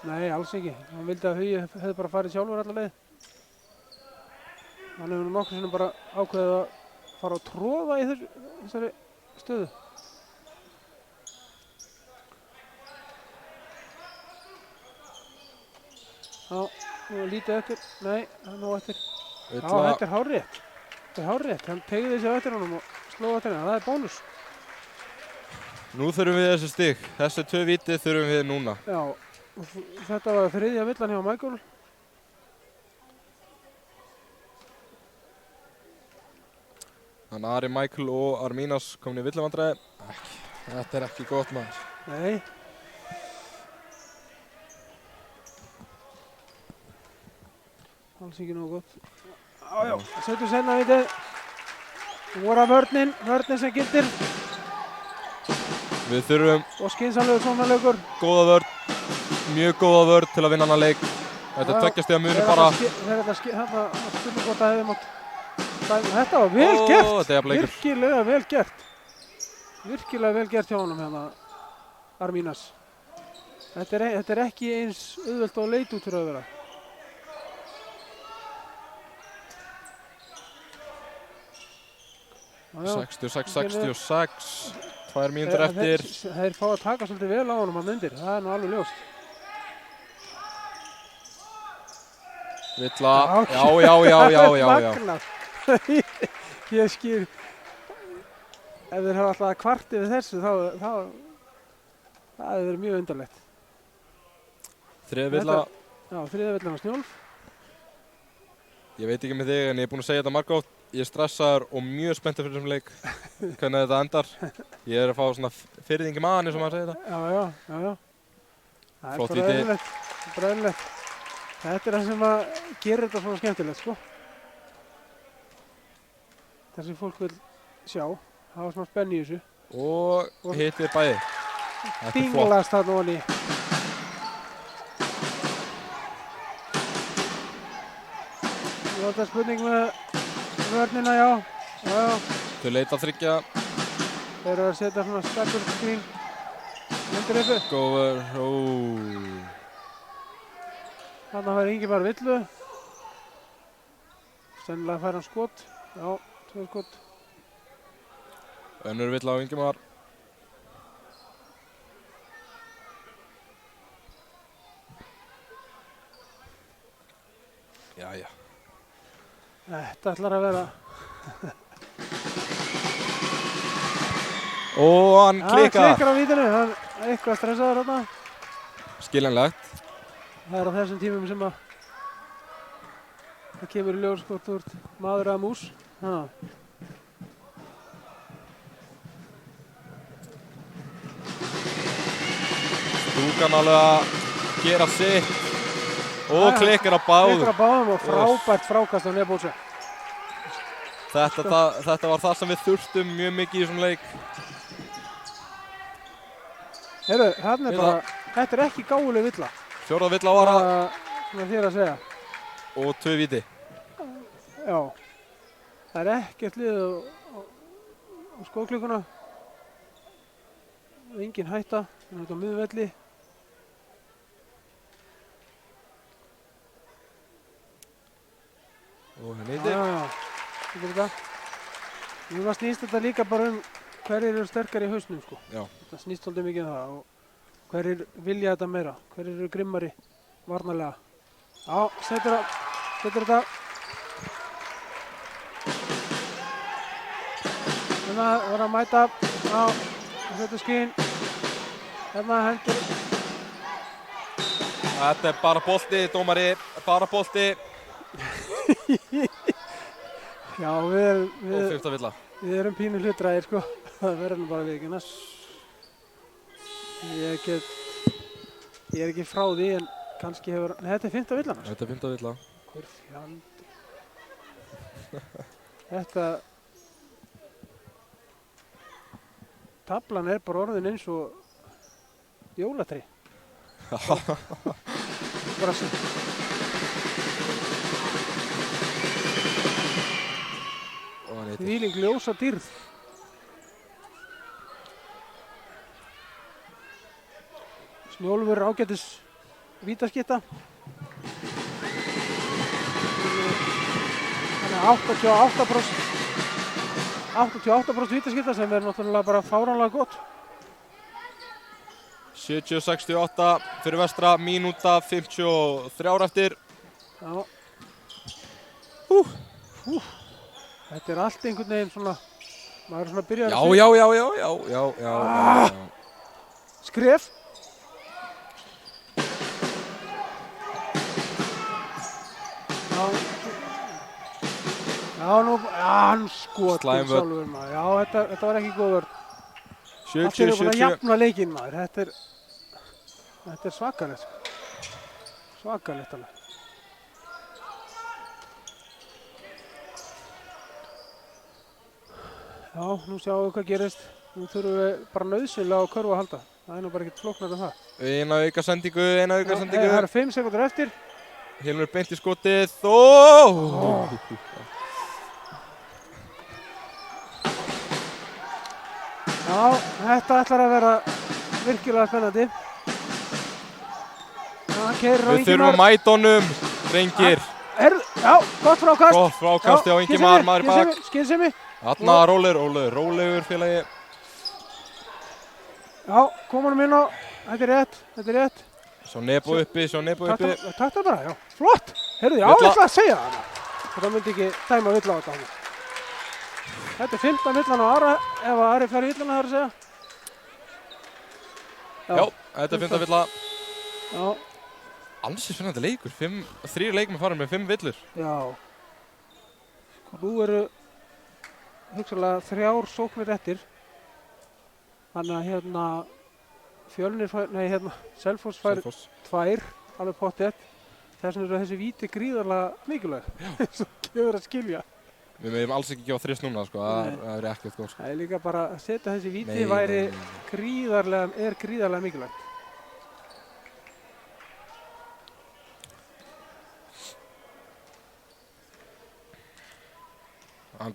Nei, alls ekki. Hann vildi að Hugi hefði bara farið sjálfur alla leið. Hann hefur nokkur sinnum bara ákveðið að fara að tróða í þessari stöðu. Já, nú er lítið eftir. Nei, nú eftir. Já, þetta er hárrétt. Hann tegði sig eftir honum og sló eftir henni. Það er bónus. Nú þurfum við þessi stig. Þessi 2 víti þurfum við núna. Já, og þetta var 3. villan hjá Michael. Þannig Ari Michael og Arminas komin í villavandræði. Þetta er ekki gott maður. Nei. Alls ekki nógu gott. Já, setjum senna vitið. Það voru að vörnin sem gildir Við þurfum og skynsamlegur sóknarleikur. góða vörn, mjög góða vörn til að vinna annan leik. Þetta er 2 stiga muni bara. Þegar þetta spilum hvort að hefði mátt. Þetta var vel gert. Þetta er jafnleikur. Virkilega vel gert. Virkilega vel gert hjá honum hérna, Arminas. Þetta er ekki eins auðvelt og leit út fyrir að vera. Já, 66, 2 mínútur eftir. Þeir fá að taka svolítið vel á honum að myndir, það er nú alveg ljóst. Villa, já. Magnað. Ég skil. Ef þeir hafa alltaf kvart yfir þessu, þá það hefur verið mjög undarlegt. Þriðja Villa. Já, þriðja Villan á Snjólf. Ég veit ekki með þig en ég er búinn að segja þetta margótt. Ég er stressaður og mjög spenntur fyrir þessum leik. Hvernig þetta endar. Ég er að fá svona firðingi maðan eins og maður segir þetta. Já. Það er Flott bara víti. eðlilegt. Þetta er það sem að gera þetta svona skemmtilegt, sko. Það sem fólk vil sjá. Hafa smá spennu í þessu. Og hittir bæði. Þetta er flott. Dinglast þarna ofan í. Þetta er spurning með vörnina, já. Þau leita að þryggja. Þeir eru að setja svona staggur skrín undir uppi. Góður, Þarna fær Ingimar Villu. Sennilega fær hann skot. Já, 2 skot. Önnur Villa á Ingimar. Jæja. Þetta ætlar að vera... Og hann klikkar. Klikkar á vítinu, hann er eitthvað stressaður þarna. Skiljanlegt. Það er á þessum tímum sem að það kemur í ljós hvort þú ert maður eða mús. Stúkan alveg að gera sitt. Og klikkar á báðum. Klikkar á báðum og frábært frákast á Nebótse. Þetta var það sem við þurftum mjög mikið í þessum leik. Heyrðu, hérna er bara, þetta er ekki gáfuleg Villa. 4. Villa á vara. Svona þér að segja. Og 2 víti. Já. Það er ekkert lið á skóklukkuna. Engin hætta, það er út á miðvelli. Og hann heitir. Þetta er þetta. Núna snýst þetta líka bara hverjir eru sterkar í hausnum, sko. Já. Þetta snýst svolítið mikið það og hverjir vilja þetta meira, hverjir eru grimmari varnarlega. Já, setur þetta. Hérna var að mæta á þetta skinn. Hérna hendur. Þetta er bara bolti, dómari, bara bolti. Já, Og við 5. Villa. erum pínu hlutræðir, sko. Það verður nú bara viðurkennast. Ég er ekki frá því en kannski hefur... Nei, þetta er 5. Villan. Þetta er 5. Villa. Hver fjandi. Þetta... Taflan er bara orðin eins og jólatrí. Bara sem... Þvílík ljósa dýrð. Snjólfur ágætis vítaskytta. Þannig 88% vítaskytta sem er náttúrulega bara fáránlega gott. 70-68 fyrir vestra, mínúta 53 eftir. Já. Þetta er allt einhvern veginn svona, maður er svona að byrja að Já. Skref. Já, Já, hann skotið Slæm vörn. sjálfur maður. Já, þetta var ekki góð vörn. Allt 70, eru búin að 70. jafna leikinn maður. Þetta er svakalegt. Sko. Svakalegt alveg. Já, nú sjáum við hvað gerist. Nú þurfum við bara nauðsynlega á körfu að halda. Það er nú bara ekkert flóknar en það. Eina auka sendingu. Það eru 5 sekúndur eftir. Hilmur beint í skotið. Já, þetta ætlar að vera virkilega spennandi. Það keyrir á Við þurfum að mæta honum, drengir. Já, gott frákast. Gott frákasti á Ingimar, maður í bak. Skynsemi. Þarna rólegur félagi. Já, kom honum inn á. Þetta er rétt. Svo nebo uppi. Takk það bara, já. Flott. Heyrðu, já, ég ætla að segja það. Þetta myndi ekki dæma villa á þetta. Þetta er 15 villan á Ara, ef Ari fær í villana, það er að segja. Já, þetta er 15 villa. Já. Ansið spennandi leikur. 3 leikmenn farin með 5 villur. Já. Nú eru hugsalega 3 sóknir eftir. Þannig að Selfoss fær 2, alveg pottþétt. Þess vegna eru þessi víti gríðarlega mikilvæg. Svo gefur að skilja. Við meðum alls ekki gefa 3 núna, sko. Það er ekkert góð, sko. Það er líka bara að setja þessi víti væri gríðarlega mikilvægt.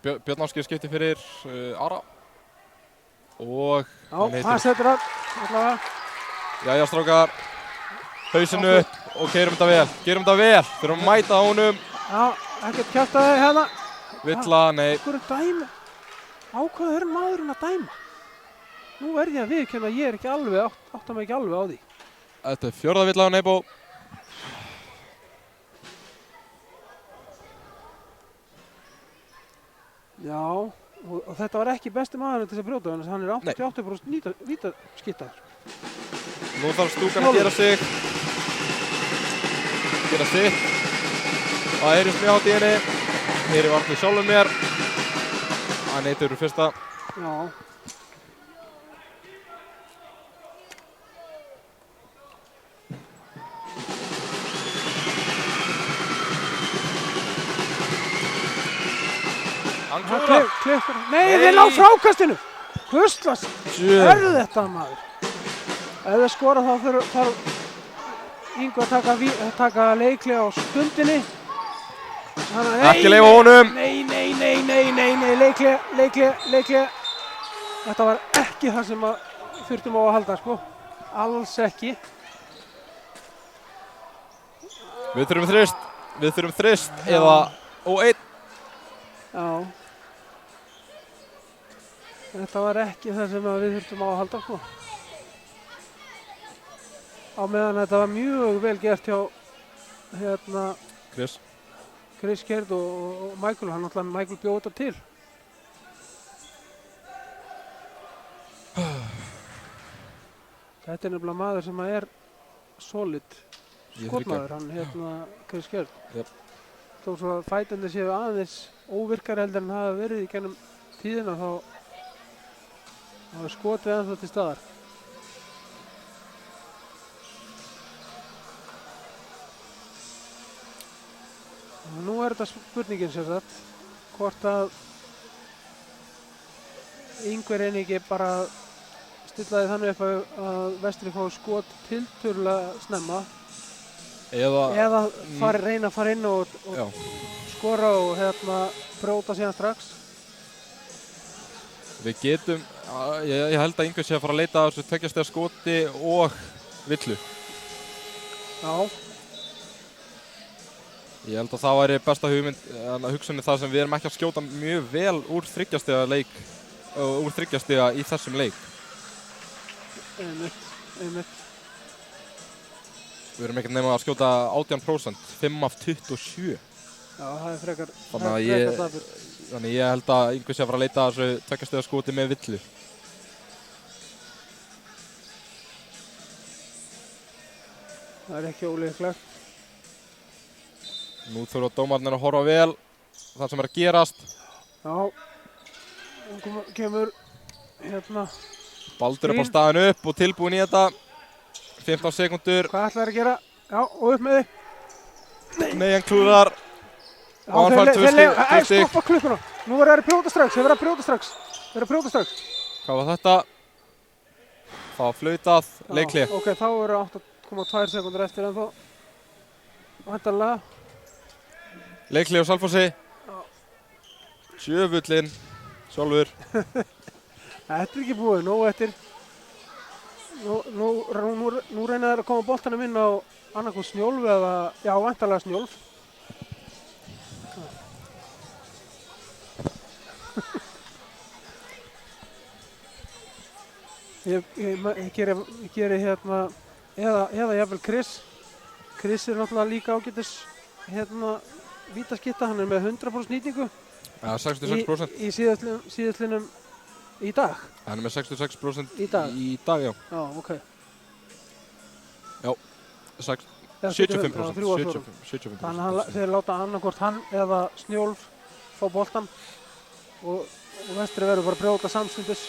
Björn Ásgeir skipti fyrir Ara. Og hann setur allavega. Jæja, strákar. Hausinn upp og gerum þetta vel. Þurfum að mæta honum. Já, ekkert kjaftaði hérna. Villa, nei. Hvað er dæmi? Á hvað er maðurinn að dæma? Nú er ég að viðurkenna að ég er ekki alveg, átta mig ekki alveg á því. Þetta er 4. villa á Nebo. Já, og þetta var ekki besti maðurinn til þess að brjóta, þannig að hann er 88% vítaskiptaður. Nú þarf stúkan að gera sitt. Það er mjög hátt í henni. Hér er varnið sjálfum mér. Það neytur úr fyrsta. Já. Hann klúrar. Nei, þeir ná frákastinu. Hvurslags er þetta maður? Ef þeir skora þá þarf Ingo að taka leikli á stundinni. Ekki leyfa honum. Nei, leikli. Þetta var ekki það sem þurftum á að halda, sko. Alls ekki. Við þurfum þrist eða O1. Já. Þetta var ekki það sem við þurftum á að halda, sko. Á meðan þetta var mjög vel gert hjá Chris Kjerd og Michael, Michael bjóð þetta til. Þetta er nefnilega maður sem er solid skotmaður, Chris Kjerd. Yep. Þó svo að fætandi séu aðeins óvirkar heldur en hafa verið í gennum tíðina þá er skotið ennþá til staðar. Nú er þetta spurningin sem sagt, hvort að Ingvar reyni ekki bara stillaði þannig upp að Vestri fái skot tiltölulega snemma eða reyna að fara inn og skora og brjóta síðan strax. Við getum, ég held að Ingvar sé að fara að leita að þessu 2 stiga skoti og villu. Já. Ég held að það væri besta hugsunni það sem við erum ekki að skjóta mjög vel úr 3 stiga í þessum leik. Einmitt. Við erum ekkert nema að skjóta 18%, 5 af 27. Já, það er frekar dapurt. Þannig ég held að Ingvar sé að fara að leita að þessu 2 stiga skoti með villu. Það er ekki ólíklegt. Nú þurfa dómarnir að horfa vel. það sem er að gerast. Já, kemur hérna, Baldur er Fín. bara staðin upp og tilbúin í þetta. 15 sekúndur. hvað ætlaði að gera? Já, og upp með þig. Nei, hann klúðar. Já, Og hann fær tvö stig. stoppa klukkuna. Nú verður það að brjóta strax, þeir verða að brjóta strax. Þeir verða að brjóta strax. Hvað var þetta? Það var flautað, leikli. Ok, þá eru 8,2 sekundur eftir en þó. Væntanlega. Leikli á Selfossi. Djöfullinn, sjálfur. Þetta er ekki búið, nóg eftir. Nú reyna þeir að koma boltanum inn á annarkoð Snjólf eða, já, væntanlega Snjólf. Ég geri hérna, eða jafnvel Chris. Chris er náttúrulega líka ágætis hérna vítaskitta, hann er með 100% nýtingu Já, 66%. í síðastlinum í dag. Hann er með 66% Í dag? í dag, já. Já, ok. Já, 75%. Já, 75%. 75%. Þannig að þeir láta annarkvort hann eða Snjólf fá boltan og Vestri verður bara að brjóta samstundis.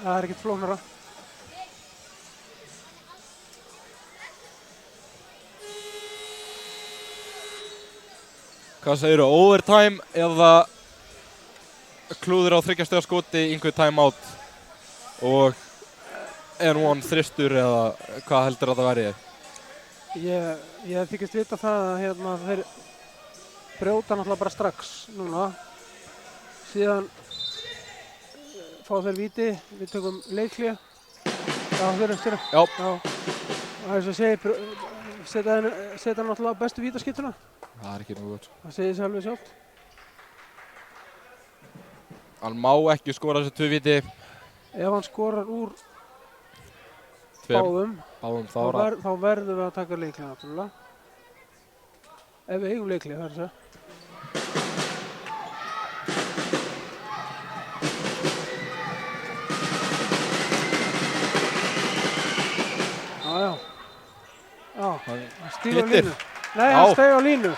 Það er ekkert flóknara. Hvað segirðu, overtime eða klúður á 3 stiga skoti, einhver timeout og N1 þristur eða hvað heldur þetta verið? Ég þykist vita það að hérna, þeir brjóta náttúrulega bara strax núna. Síðan fá þeir víti, við tökum leikhlé. Já, þeir eru. Já. Og eins og segir, setja náttúrulega bestu vítaskittuna. Það er ekki nú gott. Það segir sér alveg sjálft. Hann má ekki skora þessi 2 víti. Ef hann skorar úr Báðum þá verðum við að taka leikli náttúrulega. Ef við eigum leikli, það er það. Já. Hann stíg á línu. Nei, hann steig á línu.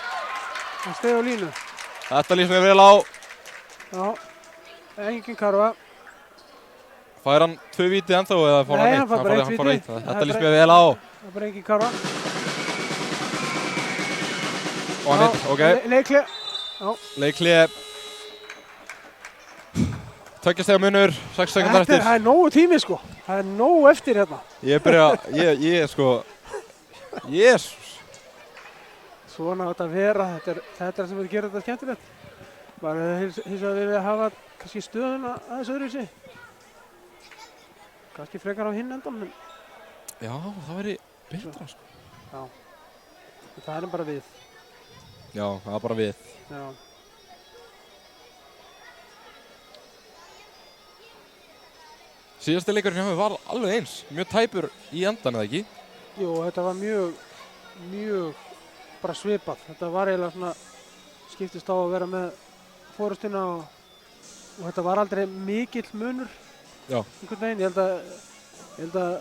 Þetta líst mér vel á. Já, engin karfa. Fær hann 2 víti ennþá eða fór hann 1? Nei, hann fær bara 1 víti. Þetta líst mér vel á. Það er bara engin karfa. Og hann 1, ok. Leikli. Leikli. 2 stiga munur, 6 sekundar eftir. Það er nógu tími sko. Það er nógu eftir hérna. Ég sko, jésus. Svona átt að vera, þetta er sem við gerum þetta skemmtilegt. Bara hins að við hafa kannski stöðuna aðeins öðruvísi. Kannski frekar á hinn endan. Já, það væri betra sko. Já, það er bara við. Já, það er bara við. Já. Síðasti leikurinn hjá mér var alveg eins, mjög tæpur í endan eða ekki? Jú, þetta var mjög bara svipað. Þetta var eiginlega svona, skiptist á að vera með fórustina og þetta var aldrei mikill munur. Já. Einhvern veginn, ég held að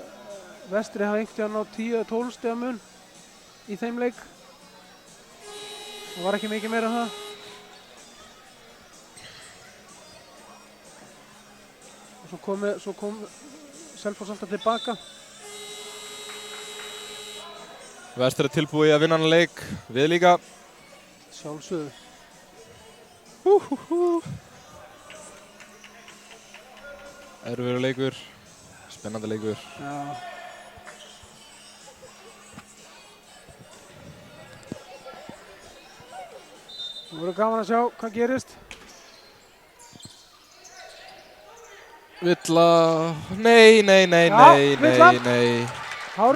Vestri hafa einhvern veginn á 10-12 stiga mun í þeim leik. Það var ekki mikið meira en það. Og svo kom Selfoss alltaf tilbaka. Vestri er tilbúið að vinna hann leik, við líka. Sjálfsögðu. Erfiður leikur, spennandi leikur. Já. Nú verður gaman að sjá hvað gerist. Villa, nei.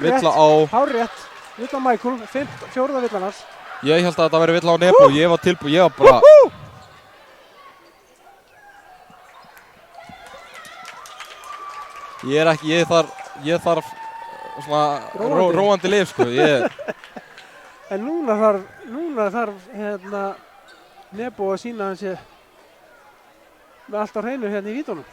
Villa á. Hárrétt. Villa Michael, 4. villan hans. Ég held að þetta væri Villa á Nebo, ég var tilbúið, ég var bara... Ég þarf svona róandi lyf sko, En núna þarf hérna Nebo að sýna hans með allt á hreinu hérna í vítunum.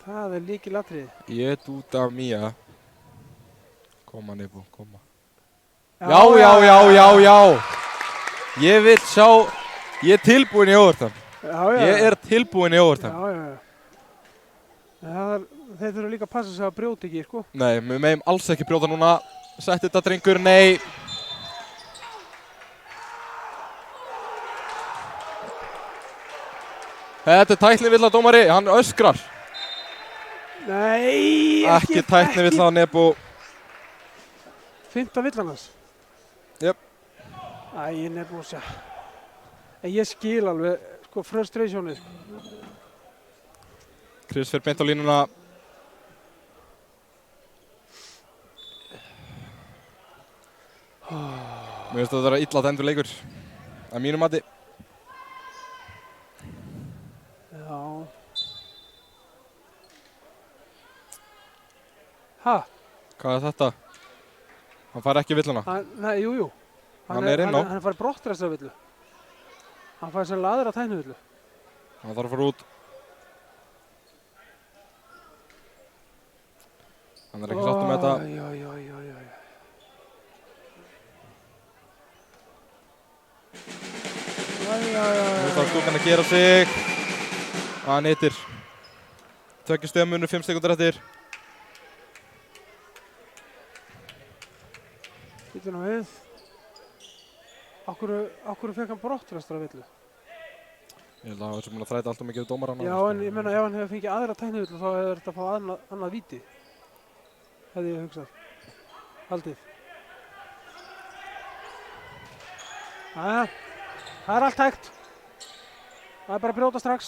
Það er lykilatriði. Ég út af Mía. Koma Nebo, koma. Já. Ég vil sjá, ég er tilbúinn í overtime. Ég er tilbúinn í overtime. Þeir þurfa líka að passa sig að brjóta ekki, sko. Nei, við megum alls ekki brjóta núna. Sett þetta drengur, nei. Þetta er tæknivilla dómari, hann öskrar. Nei, Ekki tæknivilla á Nebo. 15 villan hans. Jöp. Æ, Nebúsja. En ég skil alveg, sko, frustrationið, sko. Chris fer beint á línuna. Mér finnst þetta að vera illa dæmdur leikur. Að mínu mati. Já. Ha? Hvað er þetta? Hann fær ekki villuna. Nei, jú. Hann er inn á. Hann fær brottræstavillu. Hann fær sennilega aðra tæknivillu. Hann þarf að fara út. Hann er ekki sáttur með þetta. Já. Nú þarf stúkan að gera sig. Hann hittir. 2 stiga munur, 5 sekúndur eftir. Býtum nú við. Akkur fekk hann brottræstavillu? Ég held að hann var sem að þræta alltaf mikið dómar hann. Já, en ég meina ef hann hefði fengið aðra tæknivillu þá hefði þetta að fá annað víti. Hefði ég hugsað. Haldið. Jæja, það er allt hægt. Það er bara að brjóta strax.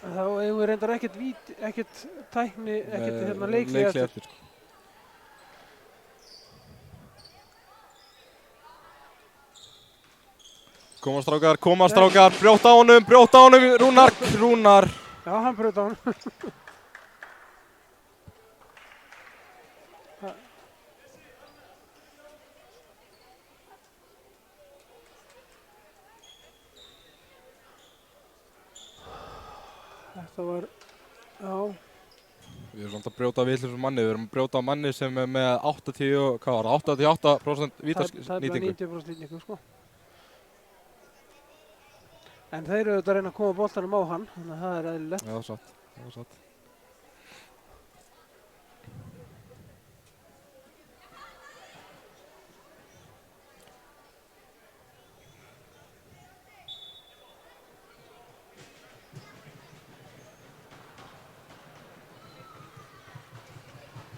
Þá eigum við reyndar ekkert víti, ekkert tækni, ekkert leikli eftir. Koma strákar, brjóta á honum, Rúnar. Já, hann brjóta á honum. Þetta var, já. Við erum samt að brjóta vitlausum manni, við erum að brjóta á manni sem er með 88% vítasnýtingu. 90% nýtingu, sko. En þeir eru auðvitað að reyna að koma boltanum á hann, þannig að það er eðlilegt. Já, það var satt.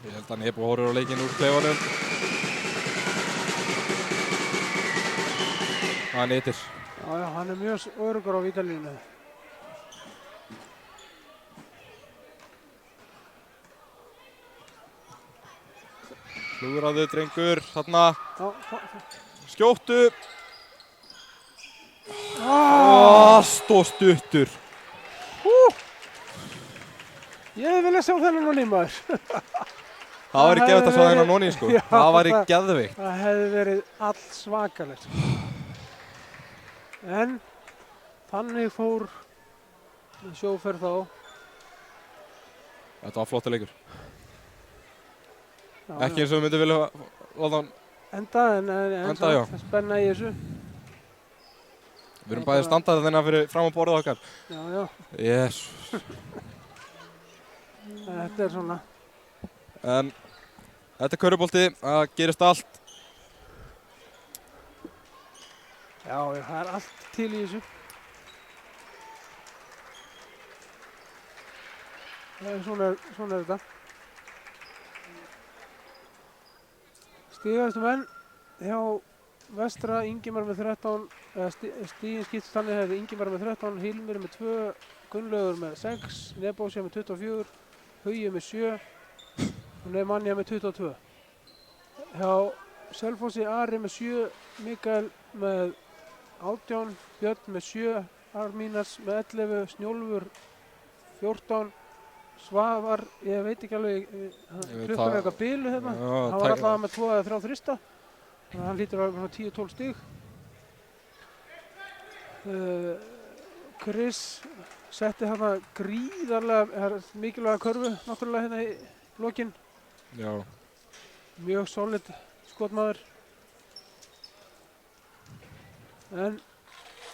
Ég held að Nebo horfir á leikinn úr klefanum. Hann hittir. Já, hann er mjög öruggur á vítalínu. Klúðraðu drengur, þarna. Skjóttu. Stuttur. Ég hefði viljað sjá þennan á nýmaður. Það væri geðveikt að sjá þennan á nýjum, sko. Það væri geðveikt. Það hefði verið all svakalegt. En þannig fór sjóferð þá. Þetta var flottur leikur. Já, Ekki eins og við myndum vilja láta hann enda, en Enda, já. spenna í þessu. Við erum bæðið standað þennan fyrir fram á borðið okkar. Já. Jesús. Þetta er svona. En þetta er körfubolti, það gerist allt. Já, það er allt til í þessu. Svona er þetta. Stigahæstu menn hjá Vestra, Ingimar með 13, stigin skiptist þannig hefði Ingimar með 13, Hilmir með 2, Gunnlaugur með 6, Nebósja með 24, Hugi með 7 og Nemanja með 22. Hjá Selfossi Ari með 7, Mikael með 18, Björn með 7, Armínas með 11, Snjólfur 14, Svavar, ég veit ekki alveg, klukkan er eitthvað bilu hérna, hann var alltaf með 2 eða 3 þrista, þannig að hann hlýtur að vera 10-12 stig. Chris setti hérna gríðarlega mikilvæga körfu náttúrulega hérna lokin. Já, Mjög solid skotmaður. En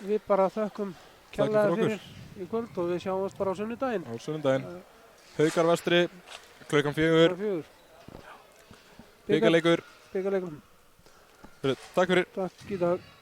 við bara þökkum kærlega fyrir okkur. fyrir í kvöld og við sjáumst bara á sunnudaginn. á sunnudaginn. Haukar Vestri, klukkan 4, 4. bikarleikur. Bikarleikum. Takk fyrir. Takk í dag.